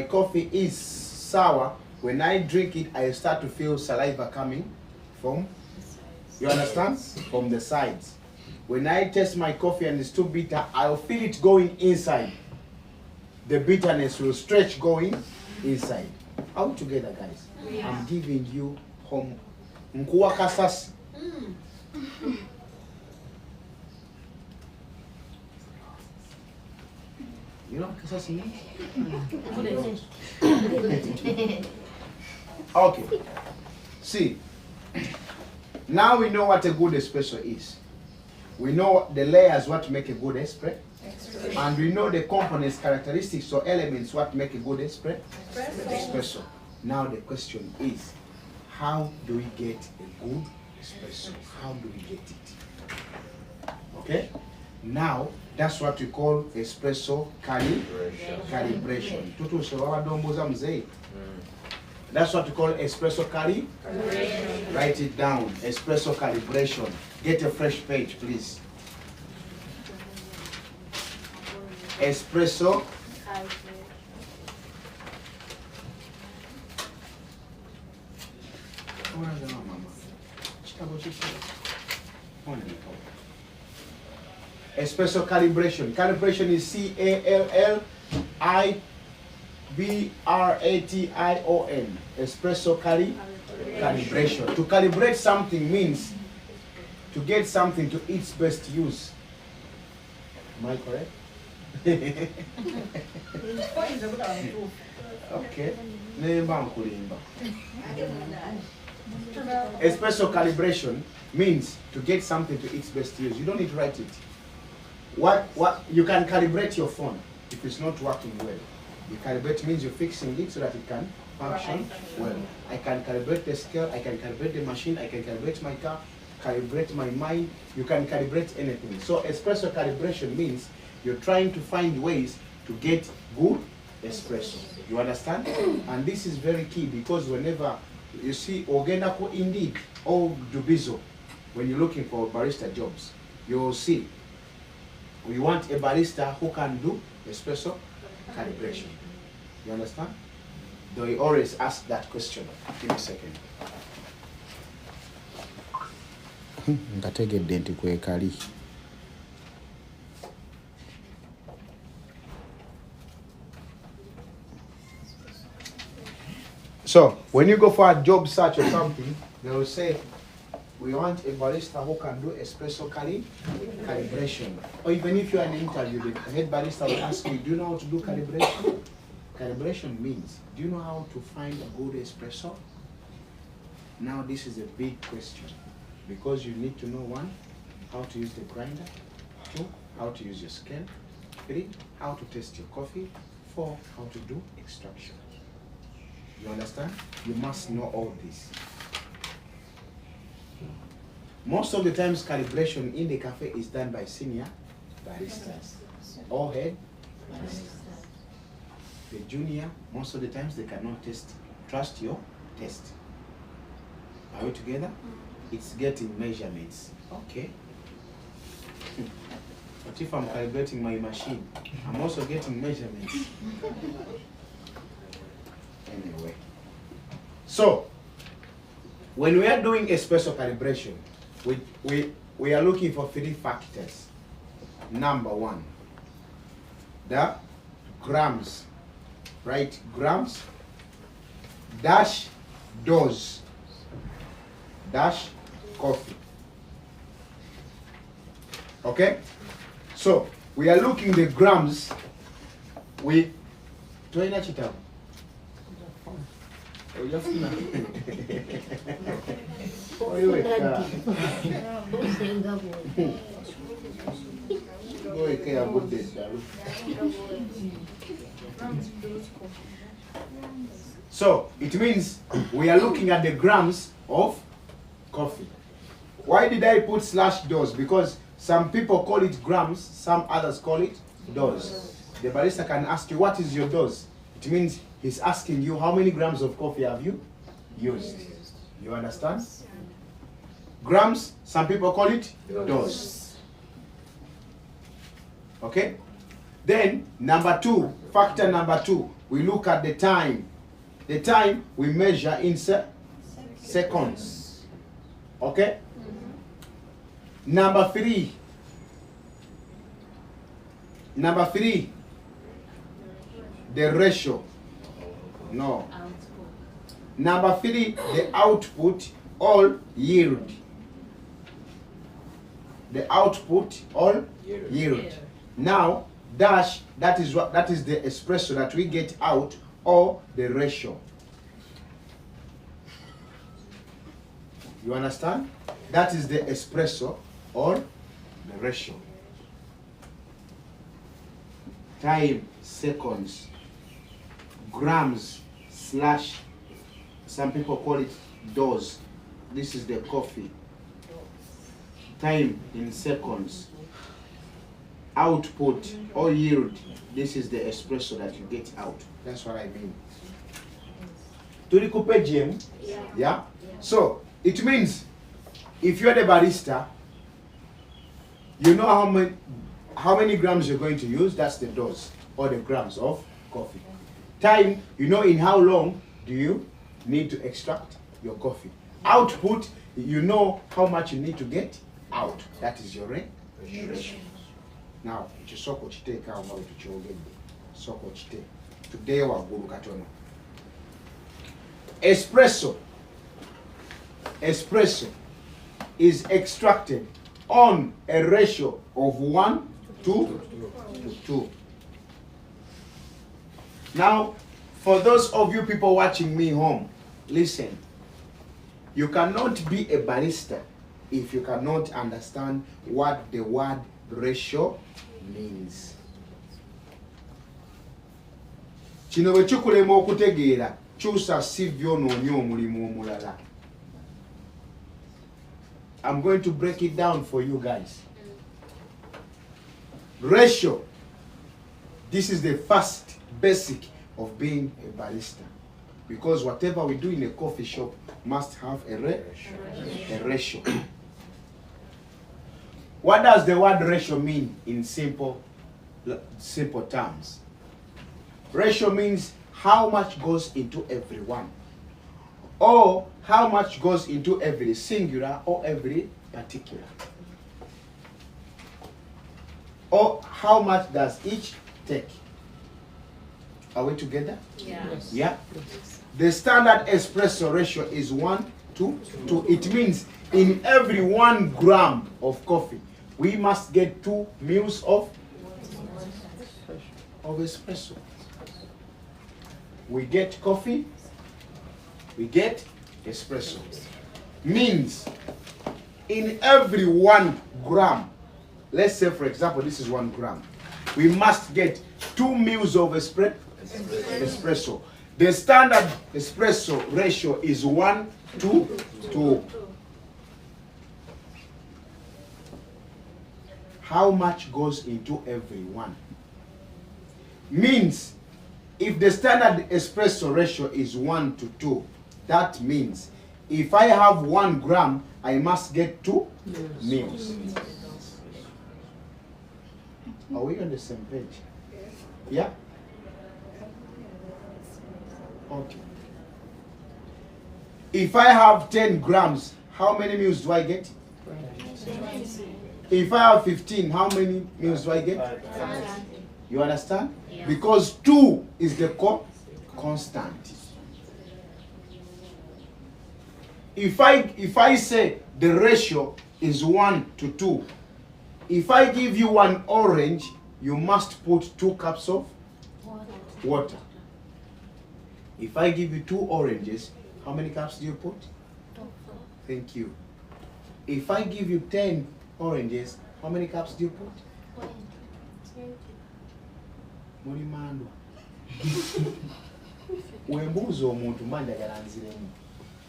coffee is sour, when I drink it, I start to feel saliva coming from, you understand? From the sides. When I taste my coffee and it's too bitter, I'll feel it going inside. The bitterness will stretch going inside. Are we together, guys? Yeah. I'm giving you home. Mkuwa kasasi. You know what kasasi means? Okay. See, now we know what a good espresso is. We know the layers what make a good espresso. And we know the components, characteristics or elements what make a good espresso. Now the question is, how do we get a good espresso? How do we get it? Okay? Now, that's what we call espresso calibration. That's what we call espresso calibration. Write it down. Espresso calibration. Get a fresh page, please. Espresso espresso calibration. Calibration is C-A-L-L-I-B-R-A-T-I-O-N. Espresso calibration. To calibrate something means to get something to its best use. Am I correct? Okay. Espresso calibration means to get something to its best use. You don't need to write it. What you can calibrate your phone if it's not working well. You calibrate means you're fixing it so that it can function well. I can calibrate the scale, I can calibrate the machine, I can calibrate my car, calibrate my mind. You can calibrate anything. So espresso calibration means you're trying to find ways to get good espresso. You understand? And this is very key because whenever you see Ogenako Indeed or Dubizo, when you're looking for barista jobs, you'll see we want a barista who can do espresso calibration. You understand? They always ask that question. Give me a second. So, when you go for a job search or something, they will say, we want a barista who can do espresso calibration. Or even if you're in an interview, the head barista will ask you, do you know how to do calibration? Calibration means, do you know how to find a good espresso? Now this is a big question. Because you need to know, 1, how to use the grinder. 2, how to use your scale. 3, how to test your coffee. 4, how to do extraction. You understand? You must know all this. Most of the times calibration in the cafe is done by senior baristas or head baristas. The junior, most of the times they cannot trust your test. Are we together? It's getting measurements. Okay. But if I'm calibrating my machine, I'm also getting measurements. Anyway. So, when we are doing espresso calibration, we are looking for 3 factors. Number 1, the grams, right? Grams dash dose dash coffee. Okay? So, we are looking the grams with so it means we are looking at the grams of coffee. Why did I put slash dose? Because some people call it grams, some others call it dose. The barista can ask you, what is your dose? It means he's asking you, how many grams of coffee have you used? You understand? Grams, some people call it dose. Okay? Then, factor number two, we look at the time. The time we measure in seconds. Okay? Number three, the ratio. No. Number three, the output or yield. The output or yield. Now, that is the espresso that we get out, or the ratio. You understand? That is the espresso or the ratio. Time, seconds, grams, slash, some people call it dose. This is the coffee. Time in seconds. Output or yield. This is the espresso that you get out. That's what I mean. Tulikupe GM? Yeah? So, it means, if you're the barista, you know how many grams you're going to use. That's the dose, or the grams of coffee. Time, you know in how long do you need to extract your coffee. Output, you know how much you need to get out. That is your ratio. Now, soko chite ka omwe tuchogedde. Soko chite. Today wagulu katono. Espresso is extracted on a ratio of 1 to 2. Now, for those of you people watching me home, listen. You cannot be a barista if you cannot understand what the word ratio means. Kino bwe kikulema okutegeera kyusa sivyo noonye omulimu omulala. I'm going to break it down for you guys. Ratio. This is the first basic of being a barista. Because whatever we do in a coffee shop must have a ratio. What does the word ratio mean in simple terms? Ratio means how much goes into every one, or how much goes into every singular or every particular, or how much does each take. Are we together? Yeah. Yeah. The standard espresso ratio is 1 to 2. It means in every 1 gram of coffee, we must get 2 mils of espresso. We get coffee, we get espresso. Means in every 1 gram, let's say for example this is 1 gram, we must get 2 mils of espresso. The standard espresso ratio is 1 to 2. How much goes into every one? Means if the standard espresso ratio is 1 to 2, that means if I have 1 gram, I must get 2 mils. Are we on the same page? Yeah? Okay. If I have 10 grams, how many mils do I get? If I have 15, how many mils do I get? You understand? Yeah. Because 2 is the constant. If I say the ratio is 1 to 2, if I give you 1 orange, you must put 2 cups of water. If I give you 2 oranges, how many cups do you put? 2. Thank you. If I give you 10 oranges, how many cups do you put? 20. Mulimandwa. Wembuuza omuntu manjagala nziremu.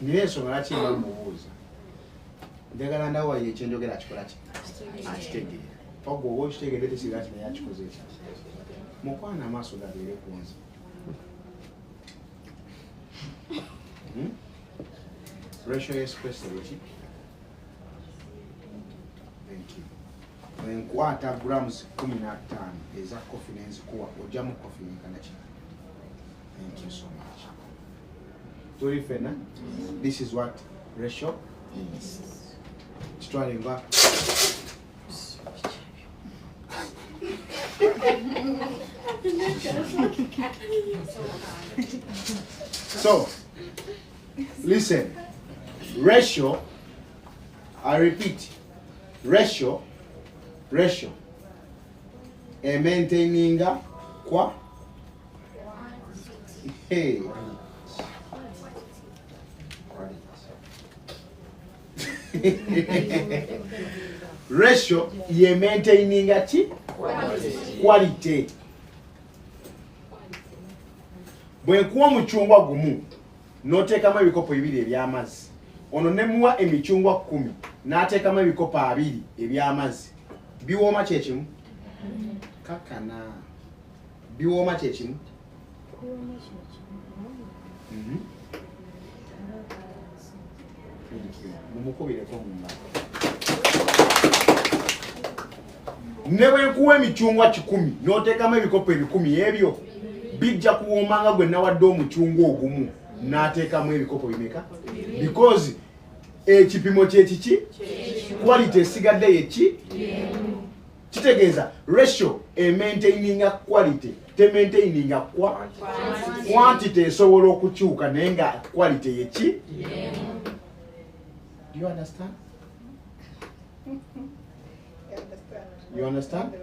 Nina ensonga lwaki mba mubuuza. Njagala ndawa ekyenjogera kikola ki? Akitegeera. Ogwo oba okitegeera tekiga nti naye akikoze ki? Mukwana amaaso gabeere ku nze. Ratio espresso, Richie. Thank you. enkwata grams 15 eza coffee nenzikuwa ojamu coffee nkanachi. Thank you so much. Tori fena, this is what ratio means. Chitwalenga. So, listen. Ratio, I repeat, ratio, maintaining kwa? Hey. Ratio, ye maintaining a quality. Bwenkuwa muchungwa gumu, noteekamu ebikopo 2 eby'amazzi. Ono ne muwa emichungwa 10, n'ateekamu ebikopo 2 eby'amazzi. Biwooma kye kimu? Kakana. Biwooma kye kimu? Mumukubireko mu ngalo. Ne bwenkuwa emichungwa 10, n'oteekamu ebikopo 10 ebyo, bijja kuwoomanga gwe nawadde omuchungwa ogumu n'ateekamu ebikopo bimeka? Because ekipimo kyekiki? Quality esigadde yeki? Kitegeeza ratio maintaining quality te maintaining quantity esobola okukyuka naye nga quality yeki? Do you understand? You understand?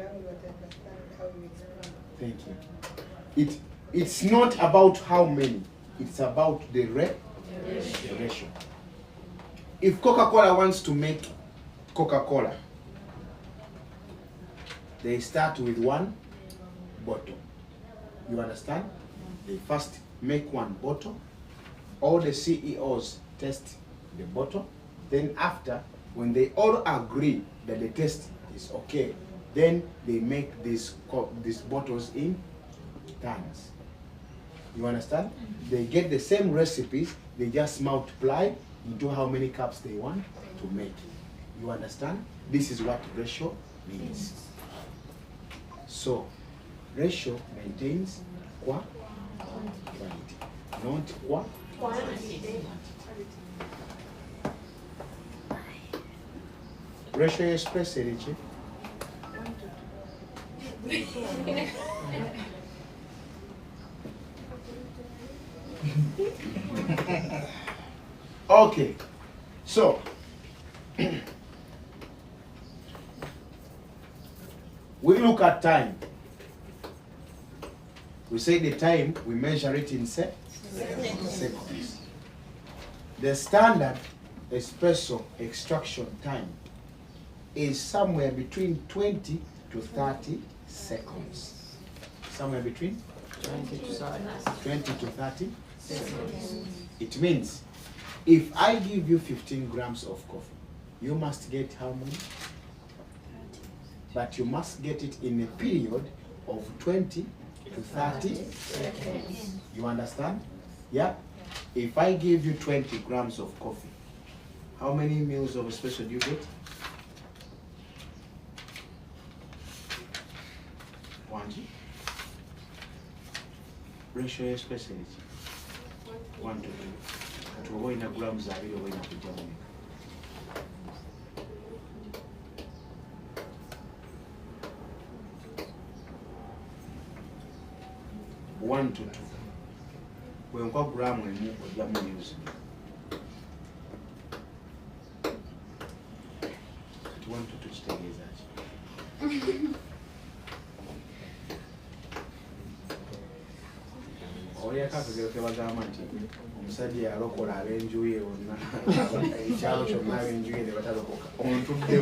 Thank you. It's not about how many, it's about the ratio. If Coca-Cola wants to make Coca-Cola, they start with 1 bottle. You understand? They first make 1 bottle. All the CEOs test the bottle. Then after, when they all agree that the test is okay, then they make these bottles in tons. You understand? They get the same recipes, they just multiply into how many cups they want to make. You understand? This is what ratio means. So, ratio maintains quality, not quantity. Ratio express it. Okay, so we look at time. We say the time, we measure it in seconds. The standard espresso extraction time is somewhere between 20 to 30 seconds. Somewhere between 20 to 30 seconds. It means if I give you 15 grams of coffee, you must get how many? But you must get it in a period of 20 to 30 seconds. You understand? Yeah? If I give you 20 grams of coffee, how many meals of espresso do you get? 1. Ratio espresso is 1 to 2. At we're going to grams are really going to be 1 to 2. When we gram we move or jam use. 1 to 2 kitegeeza ki? Oyakakagero kebagamba nti omusajja yalokola ab'enjuye bonna ekyalo kyonna ab'enjuye ne batalokoka. Ontudde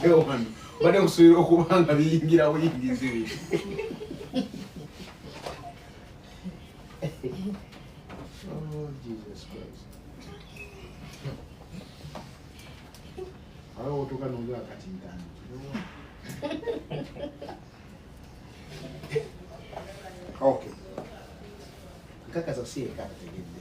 wano badde kusuubira okuba nga biyingira buyingizi biri. Oh, Jesus Christ. Awo otuuka n'ogaa kati ntandikira. Okay. Nkakaza si eka ategedde.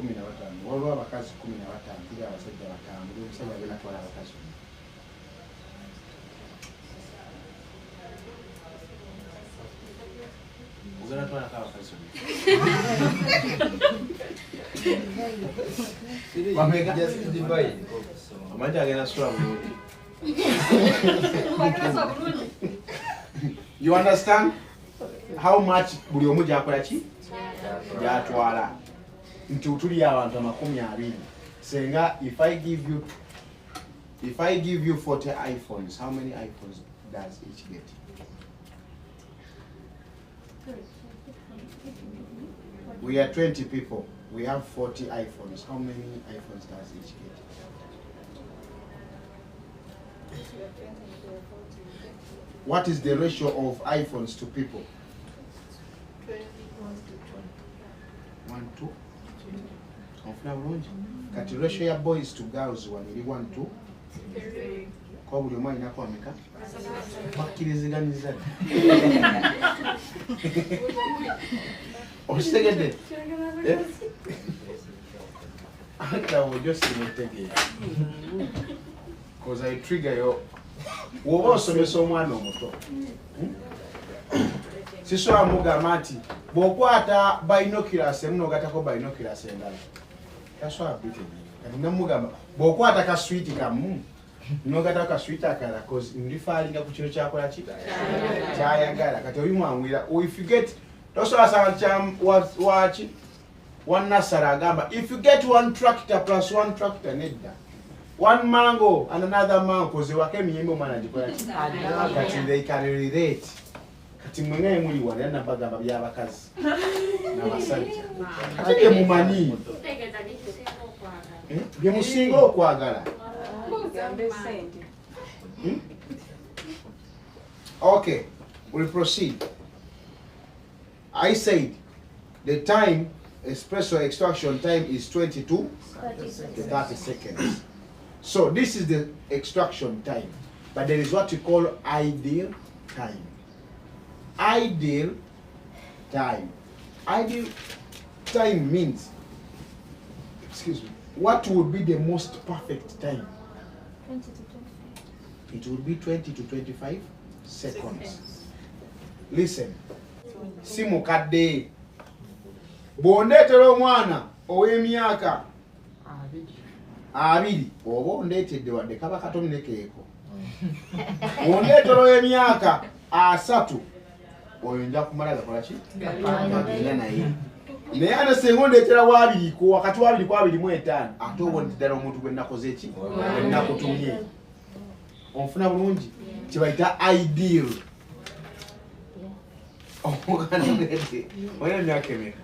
15 waliwo abakazi 15 tuli abasajja 5 buli omusajja agenda twala abakazi ogenda twalako abakazi amanje agenda sula bulungi. You understand how much buli omu gyakola ki gyatwala nti tuli abantu 20 senga if I give you 40 iPhones, how many iPhones does each get? We are 20 people, we have 40 iPhones, how many iPhones does each get? What is the ratio of iPhones to people? 1 to 2. Kati ratio ya boys to girls waniri 1 to 3. Kwa buli omwana inako ameka? Bakiriziganiza. Ostegede. Ata wojosi mutege. Cause I trigger yo. Woba osomesa omwana omuto. Siso amugamba nti bw'okwata binoculars emu n'ogatako binoculars endala. That's what I'm beating. Kati namugamba bw'okwata ka sweet kamu n'ogatako ka sweet akala cause ndifalinga ku kino kyakola ki kyayagala. Kati oyu mwangwira if you get tosobola sanga wachi one nasara agamba if you get one tractor plus one tractor nedda. One mango and another mango cause wake miyembe mwana gikola ki kati they can relate. Kati mwenye muli wale na bagamba by'abakazi n'abasajja kati mumanyi bye musinga okwagala. Okay, we'll proceed. I said the time espresso extraction time is 20 to 30 seconds. So this is the extraction time, but there is what we call ideal time. Ideal time. Ideal time means, excuse me, what would be the most perfect time? 20 to 25. It would be 20 to 25 seconds. Listen. Simu kadde. Bw'ondeetera omwana ow'emyaka 2 oba ondeetedde wadde kaba katonne keeko. Bw'ondeetera ow'emyaka 3 oyo nja kumala gakola ki? Gagenda naye. Naye ate singa ondeetera wa 2 ko wakati wa 2 ko 25 ate obona ddala omuntu gwe nnakoze ki? Gwe nnakutumye. Onfuna bulungi kibayita ideal. Omuganda ndete oyina emyaka emeka?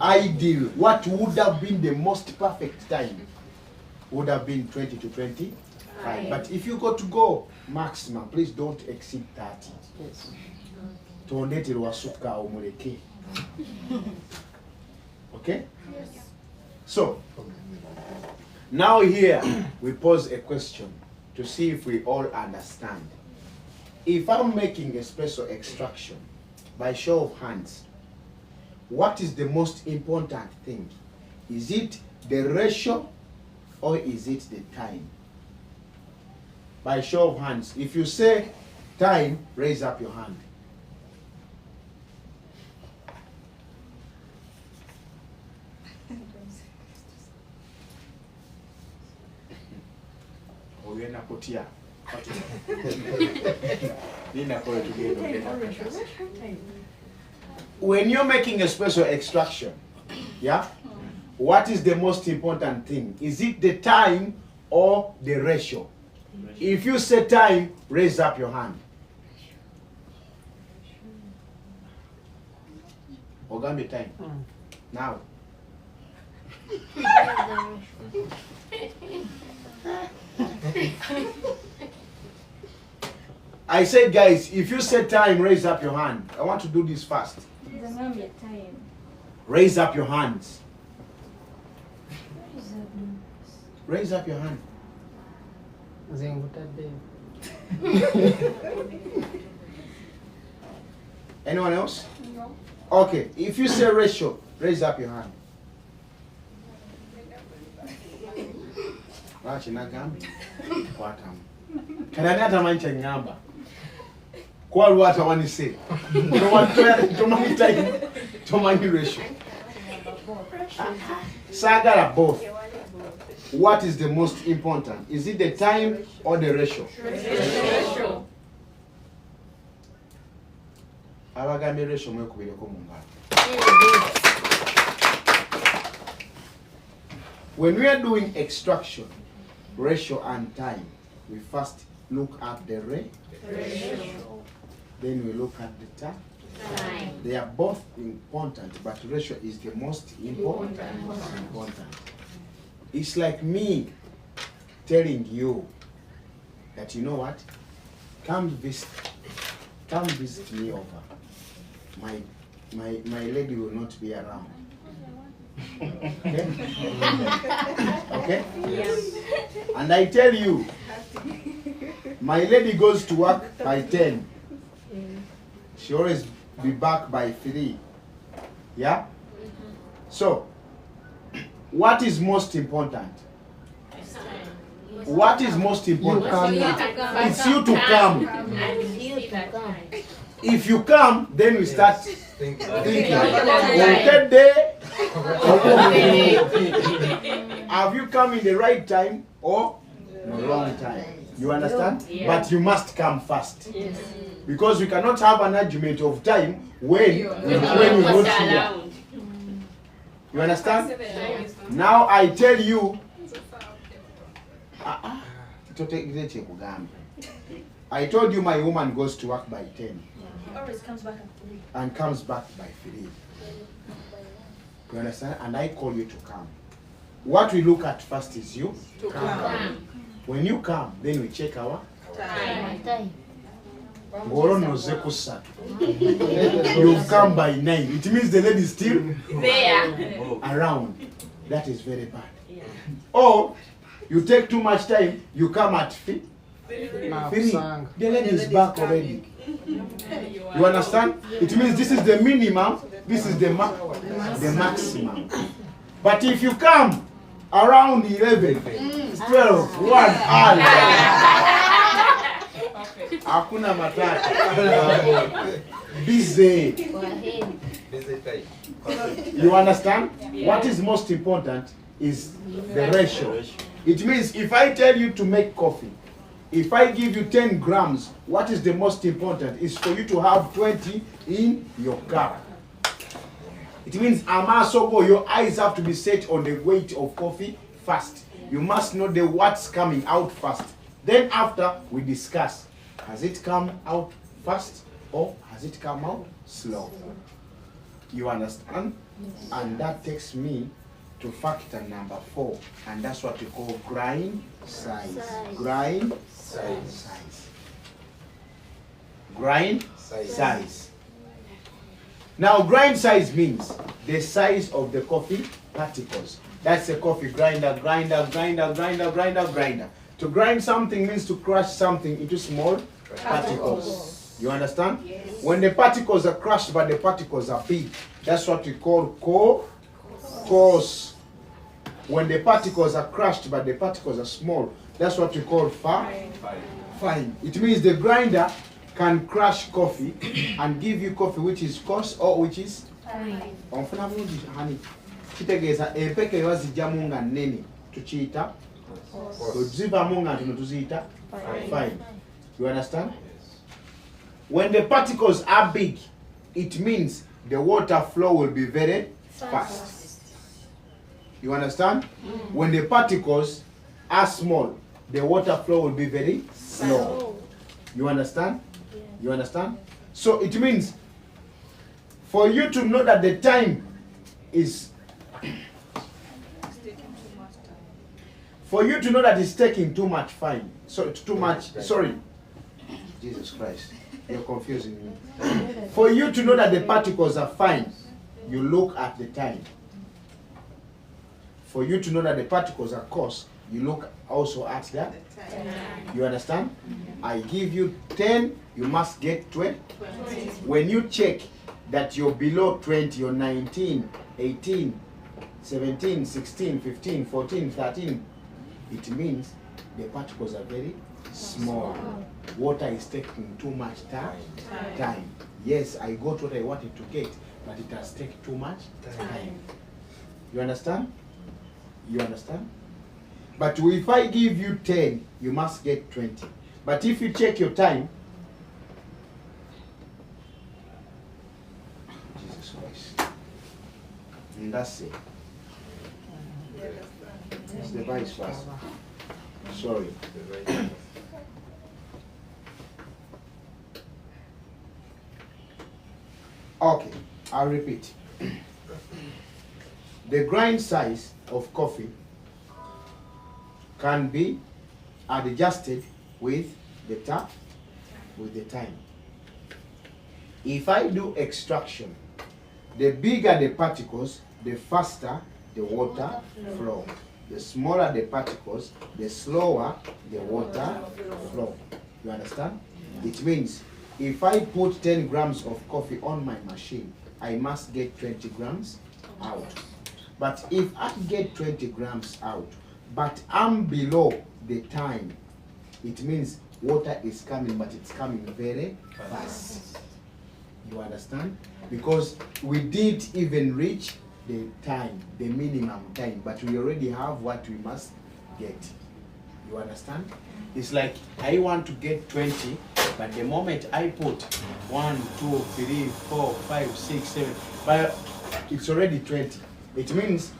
Ideal. What would have been the most perfect time? Would have been 20 to 25. But if you got to go maximum, please don't exceed 30. Yes. Tuonete wasuka umuleke. Okay? Yes. So, now here we pose a question to see if we all understand. If I'm making a special extraction, by show of hands, what is the most important thing? Is it the ratio or is it the time? By show of hands, if you say time, raise up your hand. When you're making a special extraction, yeah, what is the most important thing? Is it the time or the ratio? If you say time, raise up your hand. Ogambe time. Now. I said, guys, if you say time, raise up your hand. I want to do this fast. Raise up your hands. Raise up your hand. Anyone else? No. Okay, if you say ratio, raise up your hand. Kananata mancha ngamba. Kwa what I want to say. No one to money time, to money ratio. Sagara both. What is the most important? Is it the time or the ratio? Ratio. Abagambe ratio mwekubire ko mungala. When we are doing extraction, ratio and time, we first look at the ratio. Then we look at the time. They are both important, but ratio is the most important. It's like me telling you that, you know what? Come visit me over. My lady will not be around. Okay? Okay? Yes. And I tell you, my lady goes to work by 10. She always be back by 3. Yeah? So, what is most important? What is most important? It's you to come. If you come, then we start thinking. Third day, have you come in the right time or the wrong time? You understand? Yeah. But you must come first. Yes. Because we cannot have an argument of time when you're not here. You understand? Now I tell you, I told you my woman goes to work by 10. Always comes back at 3. And comes back by 3. You understand? And I call you to come. What we look at first is you To come. When you come, then we check our Time. You come by 9. It means the lady is still There. around. That is very bad. Yeah. Or you take too much time, you come at 3. The lady is back already. You understand? It means this is the minimum, this is the maximum. But if you come around 11, 12, 1 hour, hakuna matata. Busy. You understand? What is most important is the ratio. It means if I tell you to make coffee, if I give you 10 grams, what is the most important is for you to have 20 in your cup. It means Amasobo, your eyes have to be set on the weight of coffee first. You must know what's coming out first. Then after we discuss, has it come out fast or has Does it come out slow? You understand? And that takes me to factor number 4, and that's what we call grind size. Grind size. Grind size. Now, grind size means the size of the coffee particles. That's a coffee grinder. To grind something means to crush something into small particles. You understand? Yes. When the particles are crushed but the particles are big, that's what we call coarse. When the particles are crushed but the particles are small, that's what we call fine. It means the grinder can crush coffee and give you coffee which is coarse or which is fine. Kitegeeza empeke wazijjamu nga nnene tukiita zivamu nga ntono tuziita fine. You understand? When the particles are big, it means the water flow will be very fast. You understand? When the particles are small, the water flow will be very slow. You understand? You understand? So it means for you to know that the time is for you to know that it's taking too much fine. So it's too much. Sorry. Jesus Christ. You're confusing me. For you to know that the particles are fine, you look at the time. For you to know that the particles are coarse, you look also at that. You understand? I give you 10, you must get 20. When you check that you're below 20, you're 19, 18, 17, 16, 15, 14, 13, it means the particles are very small. Water is taking too much time. Yes, I got what I wanted to get, but it has taken too much time. You understand? You understand? But if I give you 10, you must get 20. But if you check your time, Jesus Christ, and that's it. It's the vice versa. Sorry. Okay, I'll repeat. The grind size of coffee can be adjusted with the time. If I do extraction, the bigger the particles, the faster the water flow. The smaller the particles, the slower the water flow. You understand? It means if I put 10 grams of coffee on my machine, I must get 20 grams out. But if I get 20 grams out, but I'm below the time, it means water is coming, but it's coming very fast. You understand? Because we didn't even reach the time, the minimum time, but we already have what we must get. You understand? It's like I want to get 20, but the moment I put 1, 2, 3, 4, 5, 6, 7, but it's already 20. It means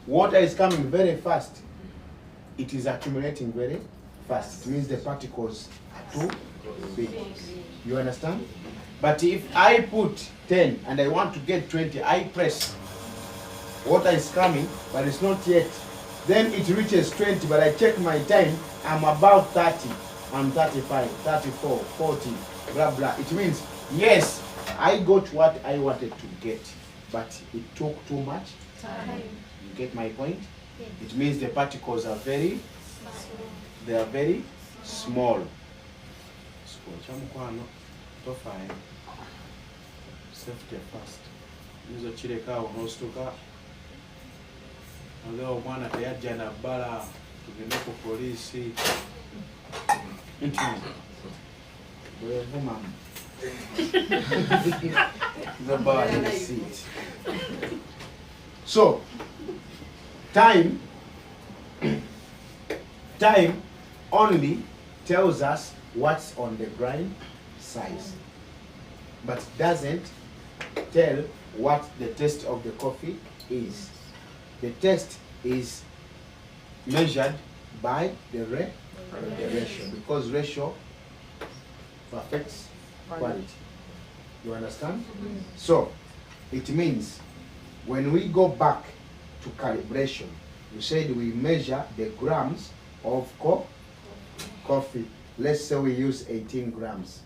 water is coming very fast. It is accumulating very fast. It means the particles are too big. You understand? But if I put 10 and I want to get 20, I press. Water is coming, but it's not yet. Then it reaches 20, but I check my time, I'm about 30. I'm 35, 34, 40, blah, blah. It means, yes, I got what I wanted to get, but it took too much time. You get my point? Yes. It means the particles are very small. Safety first. Hizo chileka unostuka. Leo mwana tayari na bala tugende ku polisi. Wewe mama. The bar in the seat. So, time only tells us what's on the grind size, but doesn't tell what the taste of the coffee is. The taste is measured by the ratio, because ratio affects quality. You understand? So, it means when we go back to calibration, you said we measure the grams of coffee. Let's say we use 18 grams.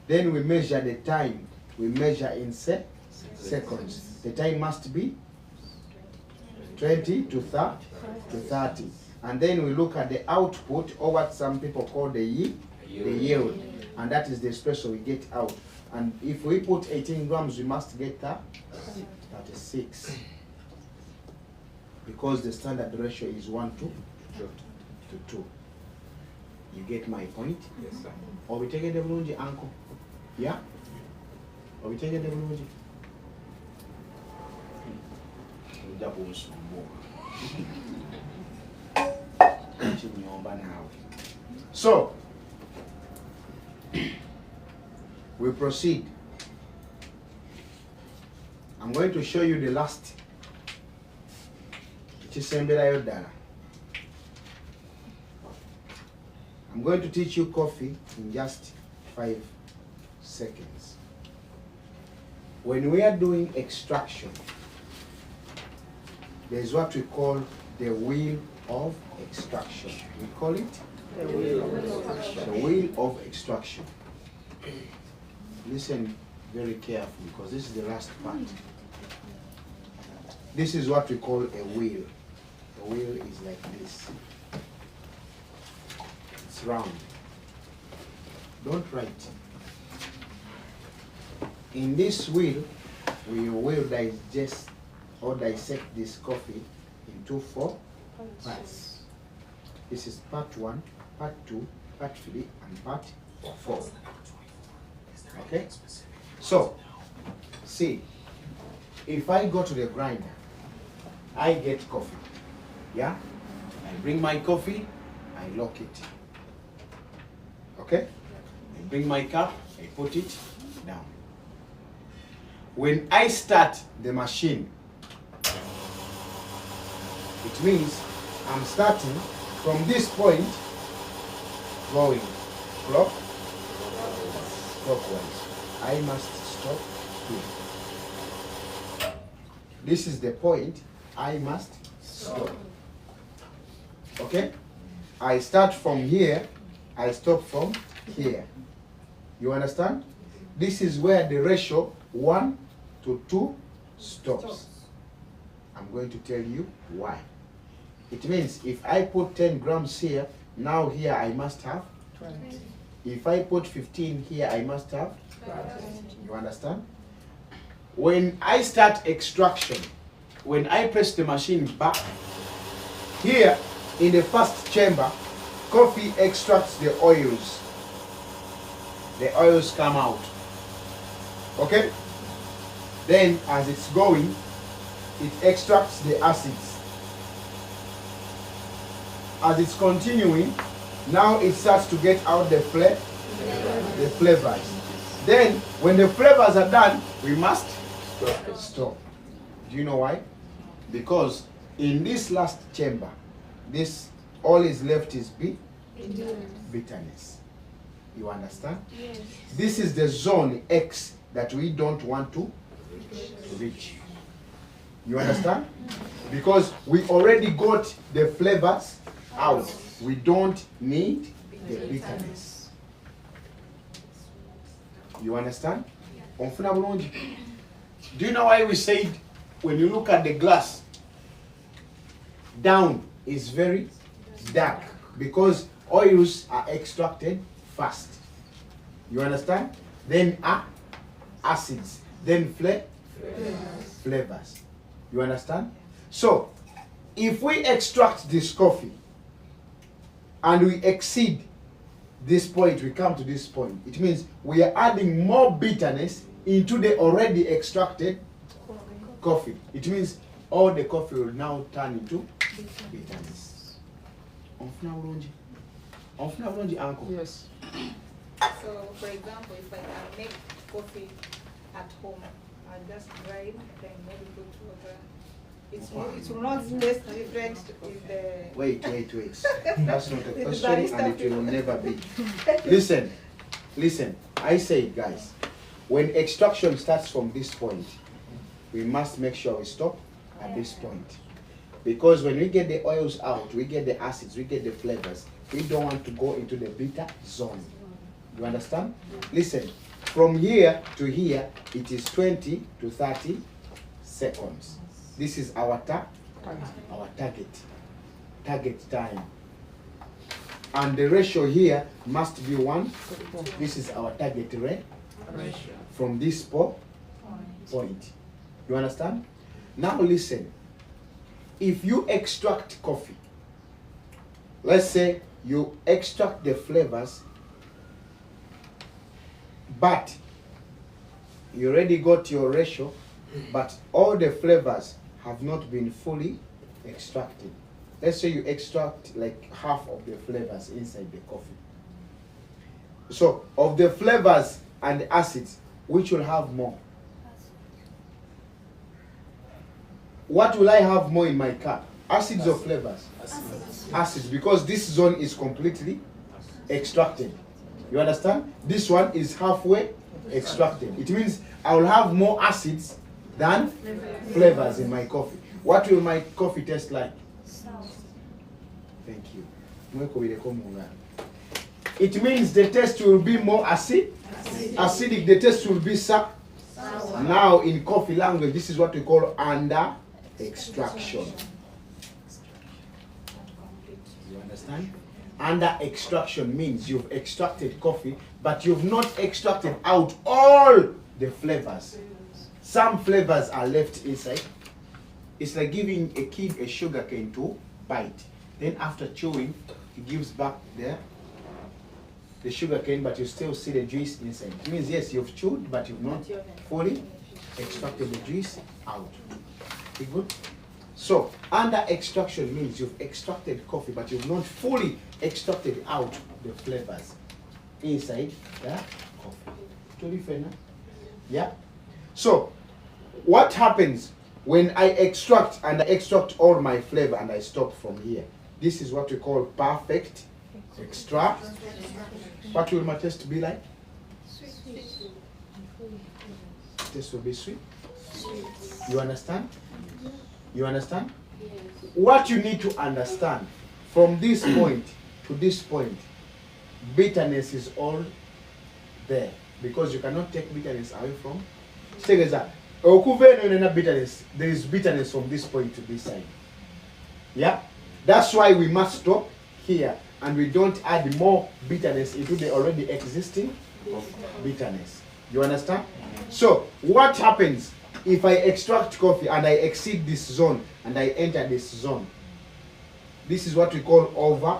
Then we measure the time. We measure in seconds. The time must be 20 to 30. And then we look at the output, or what some people call the yield. And that is the espresso we get out. And if we put 18 grams, we must get 36. Because the standard ratio is 1 to 2. You get my point? Yes, sir. Or we take it the bulungi, uncle? Yeah? Or we take it the bulungi? So, we proceed. I'm going to show you the last. I'm going to teach you coffee in just 5 seconds. When we are doing extraction, there's what we call the wheel of extraction. We call it the wheel of extraction. Listen very carefully, because this is the last part. This is what we call a wheel. The wheel is like this. It's round. Don't write. In this wheel, we will digest or dissect this coffee into 4 parts. This is part 1, part 2, part 3, and part 4. Okay? So, see, if I go to the grinder, I get coffee. Yeah? I bring my coffee, I lock it. Okay? I bring my cup, I put it down. When I start the machine, it means I'm starting from this point going clockwise. I must stop here. This is the point I must stop. Okay? I start from here, I stop from here. You understand? This is where the ratio 1 to 2 stops. I'm going to tell you why. It means if I put 10 grams here, now here I must have 20. If I put 15 here, I must have 20. You understand? When I start extraction, when I press the machine back, here in the first chamber, coffee extracts the oils. The oils come out. Okay? Then as it's going, it extracts the acids. As it's continuing, now it starts to get out the flavors. Then when the flavors are done, we must stop. Do you know why? Because in this last chamber, this all is left is bitterness. You understand? Yes. This is the zone X that we don't want to reach. You understand? Because we already got the flavors out. We don't need the bitterness. You understand? Do you know why we said when you look at the glass, down is very dark? Because oils are extracted fast. You understand? Then acids, then flavors. You understand? So, if we extract this coffee and we exceed this point, we come to this point, it means we are adding more bitterness into the already extracted coffee. It means all the coffee will now turn into bitterness. Uncle. Yes. So, for example, if I can make coffee at home, I just grind and maybe put water. It will not taste different with the... Wait. That's not a question and it will never be. Listen. I say, guys, when extraction starts from this point, we must make sure we stop at this point. Because when we get the oils out, we get the acids, we get the flavors, we don't want to go into the bitter zone. You understand? Listen, from here to here, it is 20 to 30 seconds. This is our target time. And the ratio here must be 1. This is our target ratio from this point. You understand? Now listen, if you extract coffee, let's say you extract the flavors, but you already got your ratio, but all the flavors have not been fully extracted. Let's say you extract like half of the flavors inside the coffee. So, of the flavors and acids, which will have more? What will I have more in my cup? Acids or flavors? Acids, because this zone is completely extracted. You understand? This one is halfway extracted. It means I will have more acids than flavors in my coffee. What will my coffee taste like? Thank you. It means the taste will be more acidic. The taste will be sour. Now in coffee language, this is what we call under extraction. You understand? Under extraction means you've extracted coffee, but you've not extracted out all the flavors. Some flavors are left inside. It's like giving a kid a sugar cane to bite. Then after chewing, he gives back the sugar cane, but you still see the juice inside. It means yes, you've chewed, but you've not fully extracted the juice out. Okay, good? So, under extraction means you've extracted coffee, but you've not fully extracted out the flavors inside the coffee. Yeah? So, what happens when I extract and I extract all my flavor and I stop from here? This is what we call perfect extract. What will my taste be like? Sweet. Taste will be sweet. You understand? You understand? What you need to understand, from this point to this point, bitterness is all there. Because you cannot take bitterness away from. Bitterness. There is bitterness from this point to this side. Yeah? That's why we must stop here and we don't add more bitterness into the already existing bitterness. You understand? So, what happens if I extract coffee and I exceed this zone and I enter this zone? This is what we call over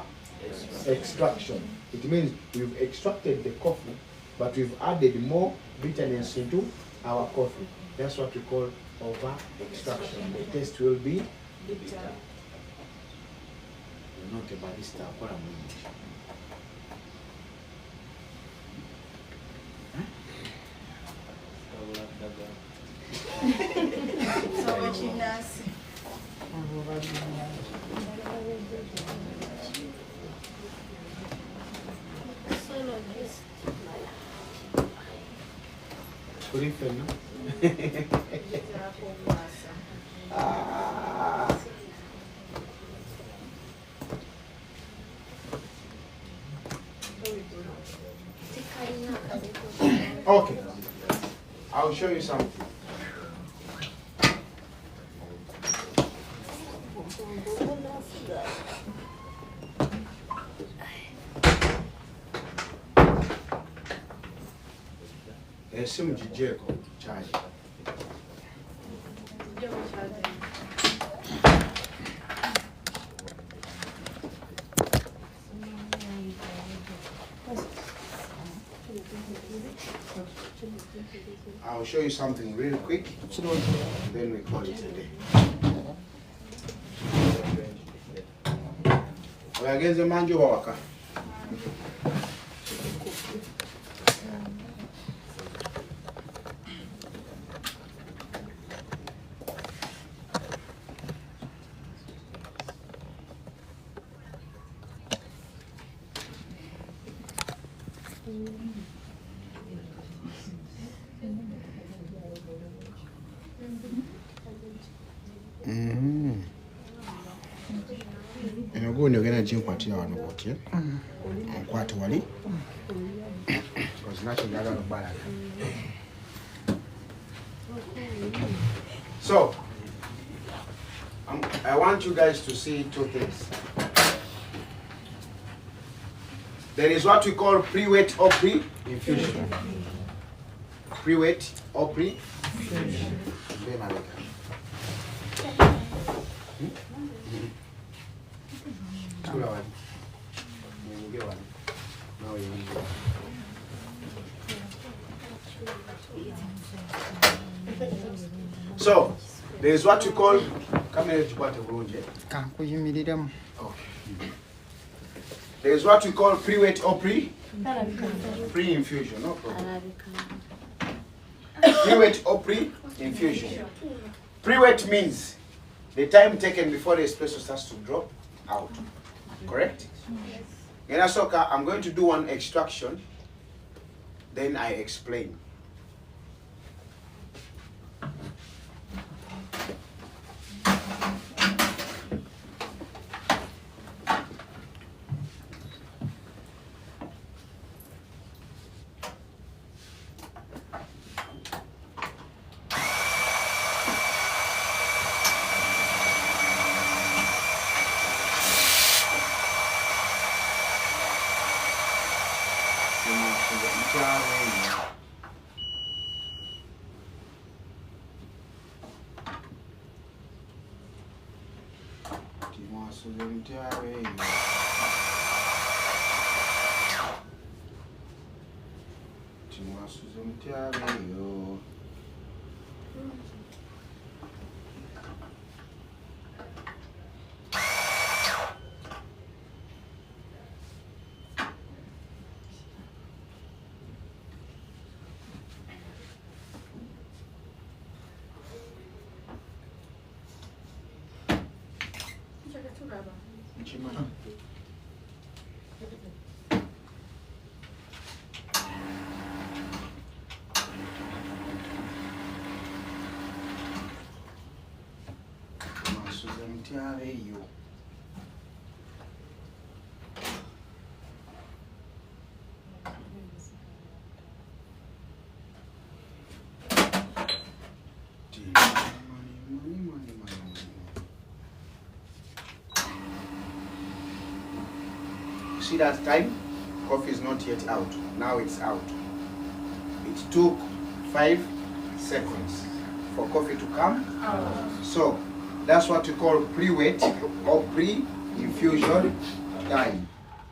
extraction. It means we've extracted the coffee, but we've added more bitterness into our coffee. That's what we call over extraction. The taste will be bitter. You're not a barista. What am I? Okay, I'll show you something. Simu jijeko chai. I'll show you something real quick, then we call it a day. Oyagenze manjo waka. eno gundi ogenda ginkwatira wano bwotyo onkwate wali because njagala obbalaga. So I want you guys to see two things. There is what we call pre-wet or pre-infusion. Pre-wet or pre-infusion. So there is what you call there is what we call pre-wet or pre-infusion. No problem. Pre-wet or pre-infusion. Pre-wet means the time taken before the espresso starts to drop out. Correct? In Asoka, I'm going to do one extraction, then I explain. See that time? Coffee is not yet out. Now it's out. It took 5 seconds for coffee to come out. So that's what we call pre-wet or pre-infusion time.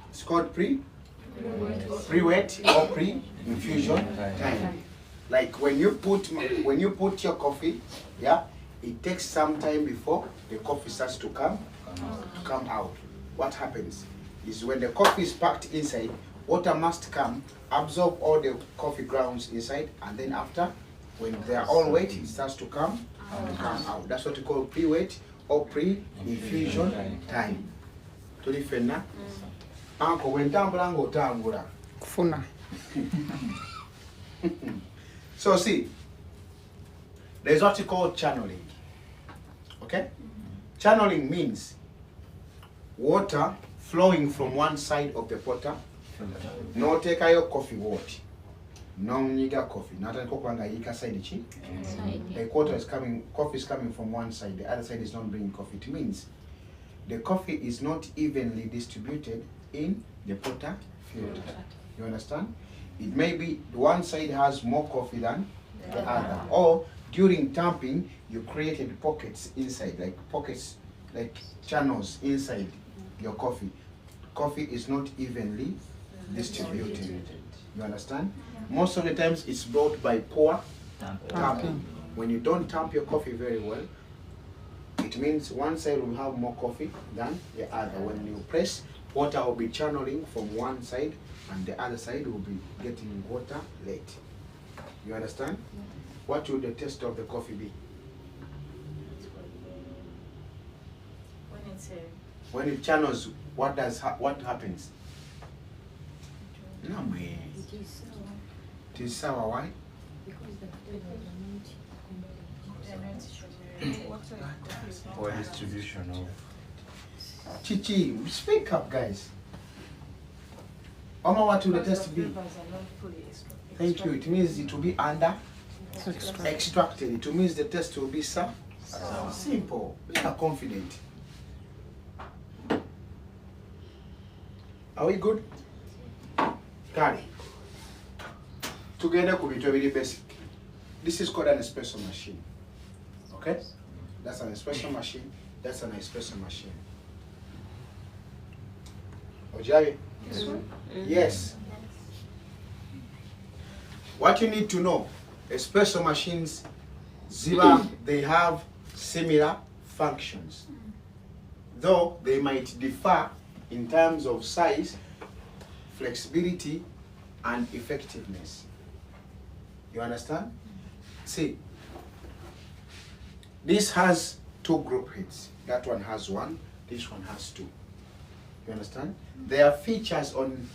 It's called pre-wet or pre-infusion time. Like when you put your coffee, yeah, it takes some time before the coffee starts to come out. What happens is when the coffee is packed inside, water must come, absorb all the coffee grounds inside, and then after, when they are all wet, it starts to come out. That's what we call pre-wet or pre-infusion time. Tulifena? Uncle, when tambula tambula. Kufuna. So see, there's what you call channeling. Okay? Channeling means water flowing from one side of the potter. No take your coffee water. No nigga coffee. Not a coffee yika side chi. The water is coming, coffee is coming from one side, the other side is not bringing coffee. It means the coffee is not evenly distributed in the potter filter. You understand? It may be one side has more coffee than the other. Or during tamping, you created pockets inside, like channels inside your coffee. Coffee is not evenly distributed. You understand? Most of the times it's brought by poor tamping. When you don't tamp your coffee very well, it means one side will have more coffee than the other. When you press, water will be channeling from one side and the other side will be getting water late. You understand? What would the taste of the coffee be? When it channels, what happens? No, man. It is sour. Why? Because the flavor is not or distribution of. Chichi, speak up, guys. Oma, what will the test be? Thank you. It means it will be under extracted. It means the test will be simple. We are confident. Are we good? Kari. Together could be very basic. This is called an espresso machine. Okay? That's an espresso machine. That's an espresso machine. Ojavi? Yes. Yes. What you need to know, espresso machines, they have similar functions. Though they might differ in terms of size, flexibility, and effectiveness. You understand? See, this has 2 group heads. That one has 1, this one has 2. You understand? There are features on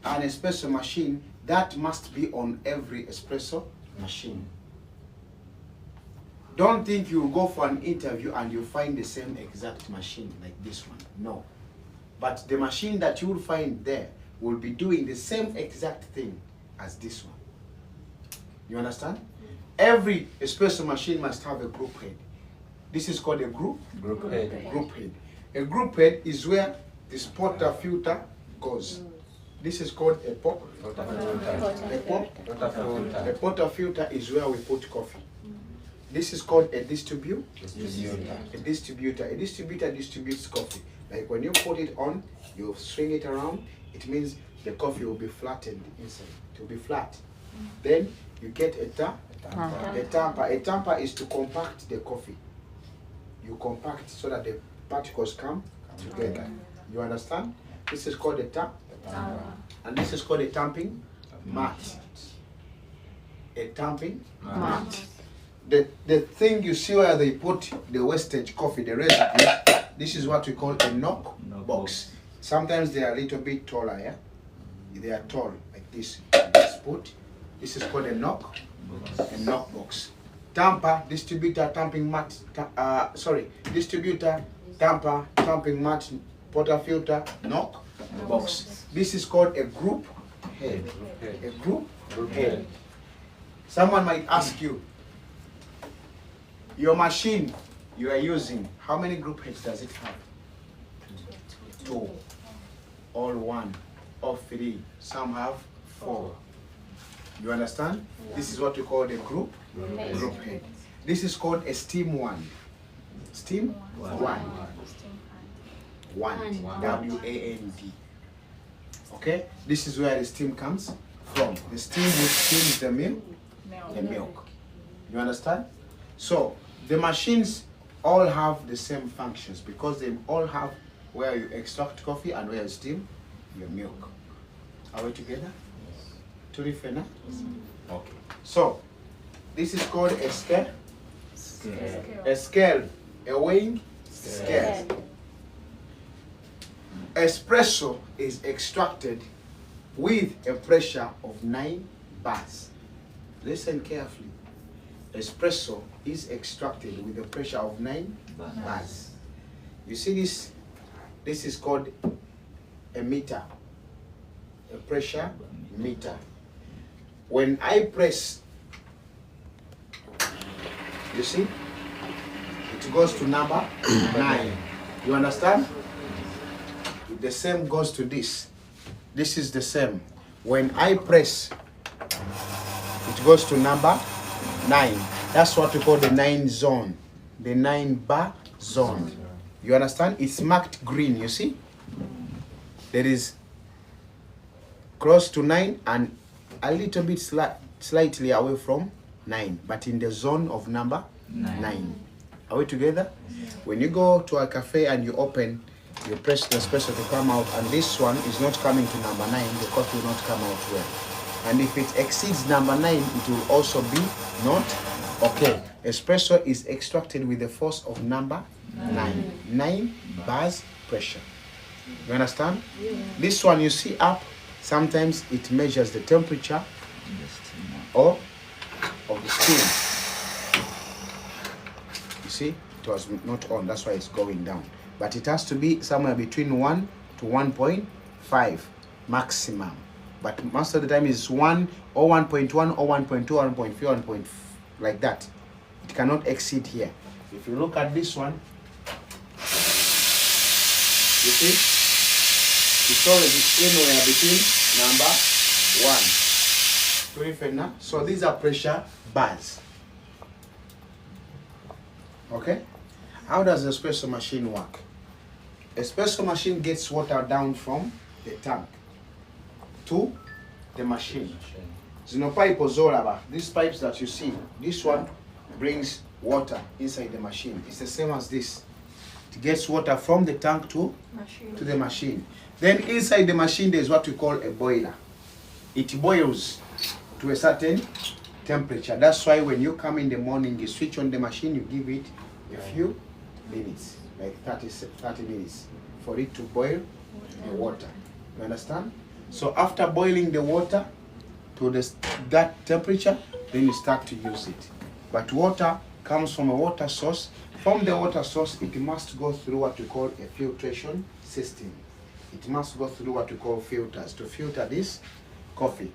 an espresso machine that must be on every espresso machine. Don't think you'll go for an interview and you'll find the same exact machine like this one. No. But the machine that you will find there will be doing the same exact thing as this one. You understand? Every espresso machine must have a group head. This is called a group head. Group head. A group head is where this portafilter goes. This is called a portafilter is where we put coffee. This is called a distributor. A distributor distributes coffee. Like when you put it on, you swing it around, it means the coffee will be flattened inside. It will be flat. Then you get a tamper. A tamper is to compact the coffee. You compact so that the particles come together. You understand? This is called a tamper. And this is called a tamping mat. A tamping mat. The thing you see where they put the wastage coffee, the residue, this is what we call a knock box. Sometimes they are a little bit taller, yeah? They are tall, like this. This is called a knock box. Tamper, distributor, tamping mat, distributor, tamper, tamping mat, portafilter, knock box. This is called a group head. A group head. Someone might ask you, your machine you are using, how many group heads does it have? 2. All 1, all 3. Some have 4. You understand? This is what we call the group head. This is called a steam wand. Steam wand. W-A-N-D. Okay? This is where the steam comes from. The steam which steams the milk. You understand? So, the machines all have the same functions because they all have where you extract coffee and where you steam your milk. Are we together? Turifena? Okay. So, this is called a scale. A scale. A weighing scale. Espresso is extracted with a pressure of 9 bars. Listen carefully. Espresso is extracted with a pressure of 9 bars. You see this? This is called a meter. A pressure meter. When I press, you see? It goes to number 9. You understand? The same goes to this. This is the same. When I press, it goes to number 9. That's what we call the 9 zone. The 9 bar zone. You understand? It's marked green, you see? There is close to 9 and a little bit slightly away from 9, but in the zone of number 9. Are we together? When you go to a cafe and you open, you press the espresso to come out, and this one is not coming to number 9, the coffee will not come out well. And if it exceeds number 9, it will also be not okay. Espresso is extracted with the force of number 9. 9 bars pressure. You understand? Yeah. This one you see up, sometimes it measures the temperature or of the steam. You see? it was not on, that's why it's going down. But it has to be somewhere between 1 to 1.5 maximum. But most of the time it's 1 or 1.1 or 1.2 or 1.3 or like that. It cannot exceed here. If you look at this one, you see, it's already anywhere between number 1. So these are pressure bars. Okay? How does the espresso machine work? Espresso machine gets water down from the tank to the machine. Zino pipe ozolaba. These pipes that you see, this one brings water inside the machine. It's the same as this. It gets water from the tank to the machine. Then inside the machine there's what we call a boiler. It boils to a certain temperature. That's why when you come in the morning, you switch on the machine, you give it a few minutes, like 30 minutes, for it to boil the water. You understand? So after boiling the water to that temperature, then you start to use it. But water comes from a water source. From the water source, it must go through what we call a filtration system. It must go through what we call filters to filter this coffee.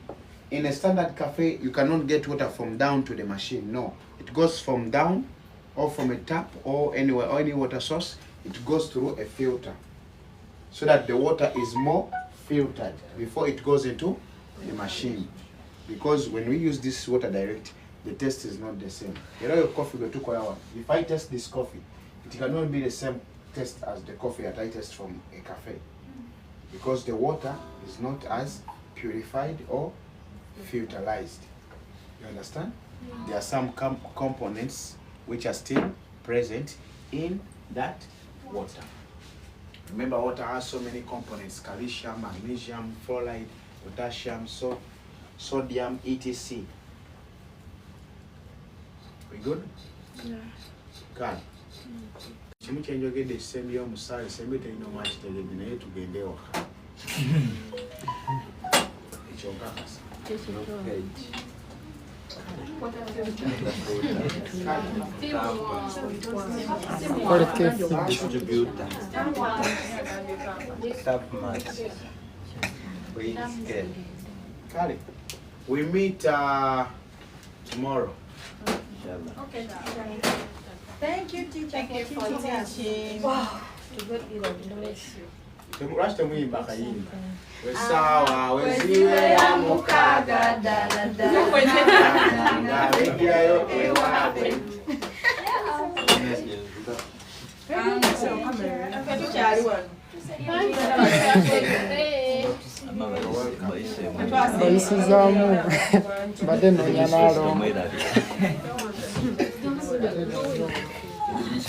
In a standard cafe, you cannot get water from down to the machine. No, it goes from down or from a tap or anywhere or any water source. It goes through a filter so that the water is more filtered before it goes into the machine. Because when we use this water direct, the taste is not the same. You know your coffee go to Koyawa. If I taste this coffee, it cannot be the same taste as the coffee that I taste from a cafe. Because the water is not as purified or filterized. You understand? There are some components which are still present in that water. Remember, water has so many components: calcium, magnesium, fluoride, potassium, sodium, etc. We good? Yeah. Good. Chimu kyenjogedde esembi y'omusaala esembi terina omwakitegeezi naye tugende waka. Ekyo nkakasa. Distributor. Tap mat. Kale, we meet tomorrow. Okay. Thank you, teacher, for teaching. Wow. Lwaki temuyimba akayimba? Wesaawa weziwe ya mukaaga ddala nga bejjayo ewaabwe. bayisizaamu mbadde noonya n'alongo. This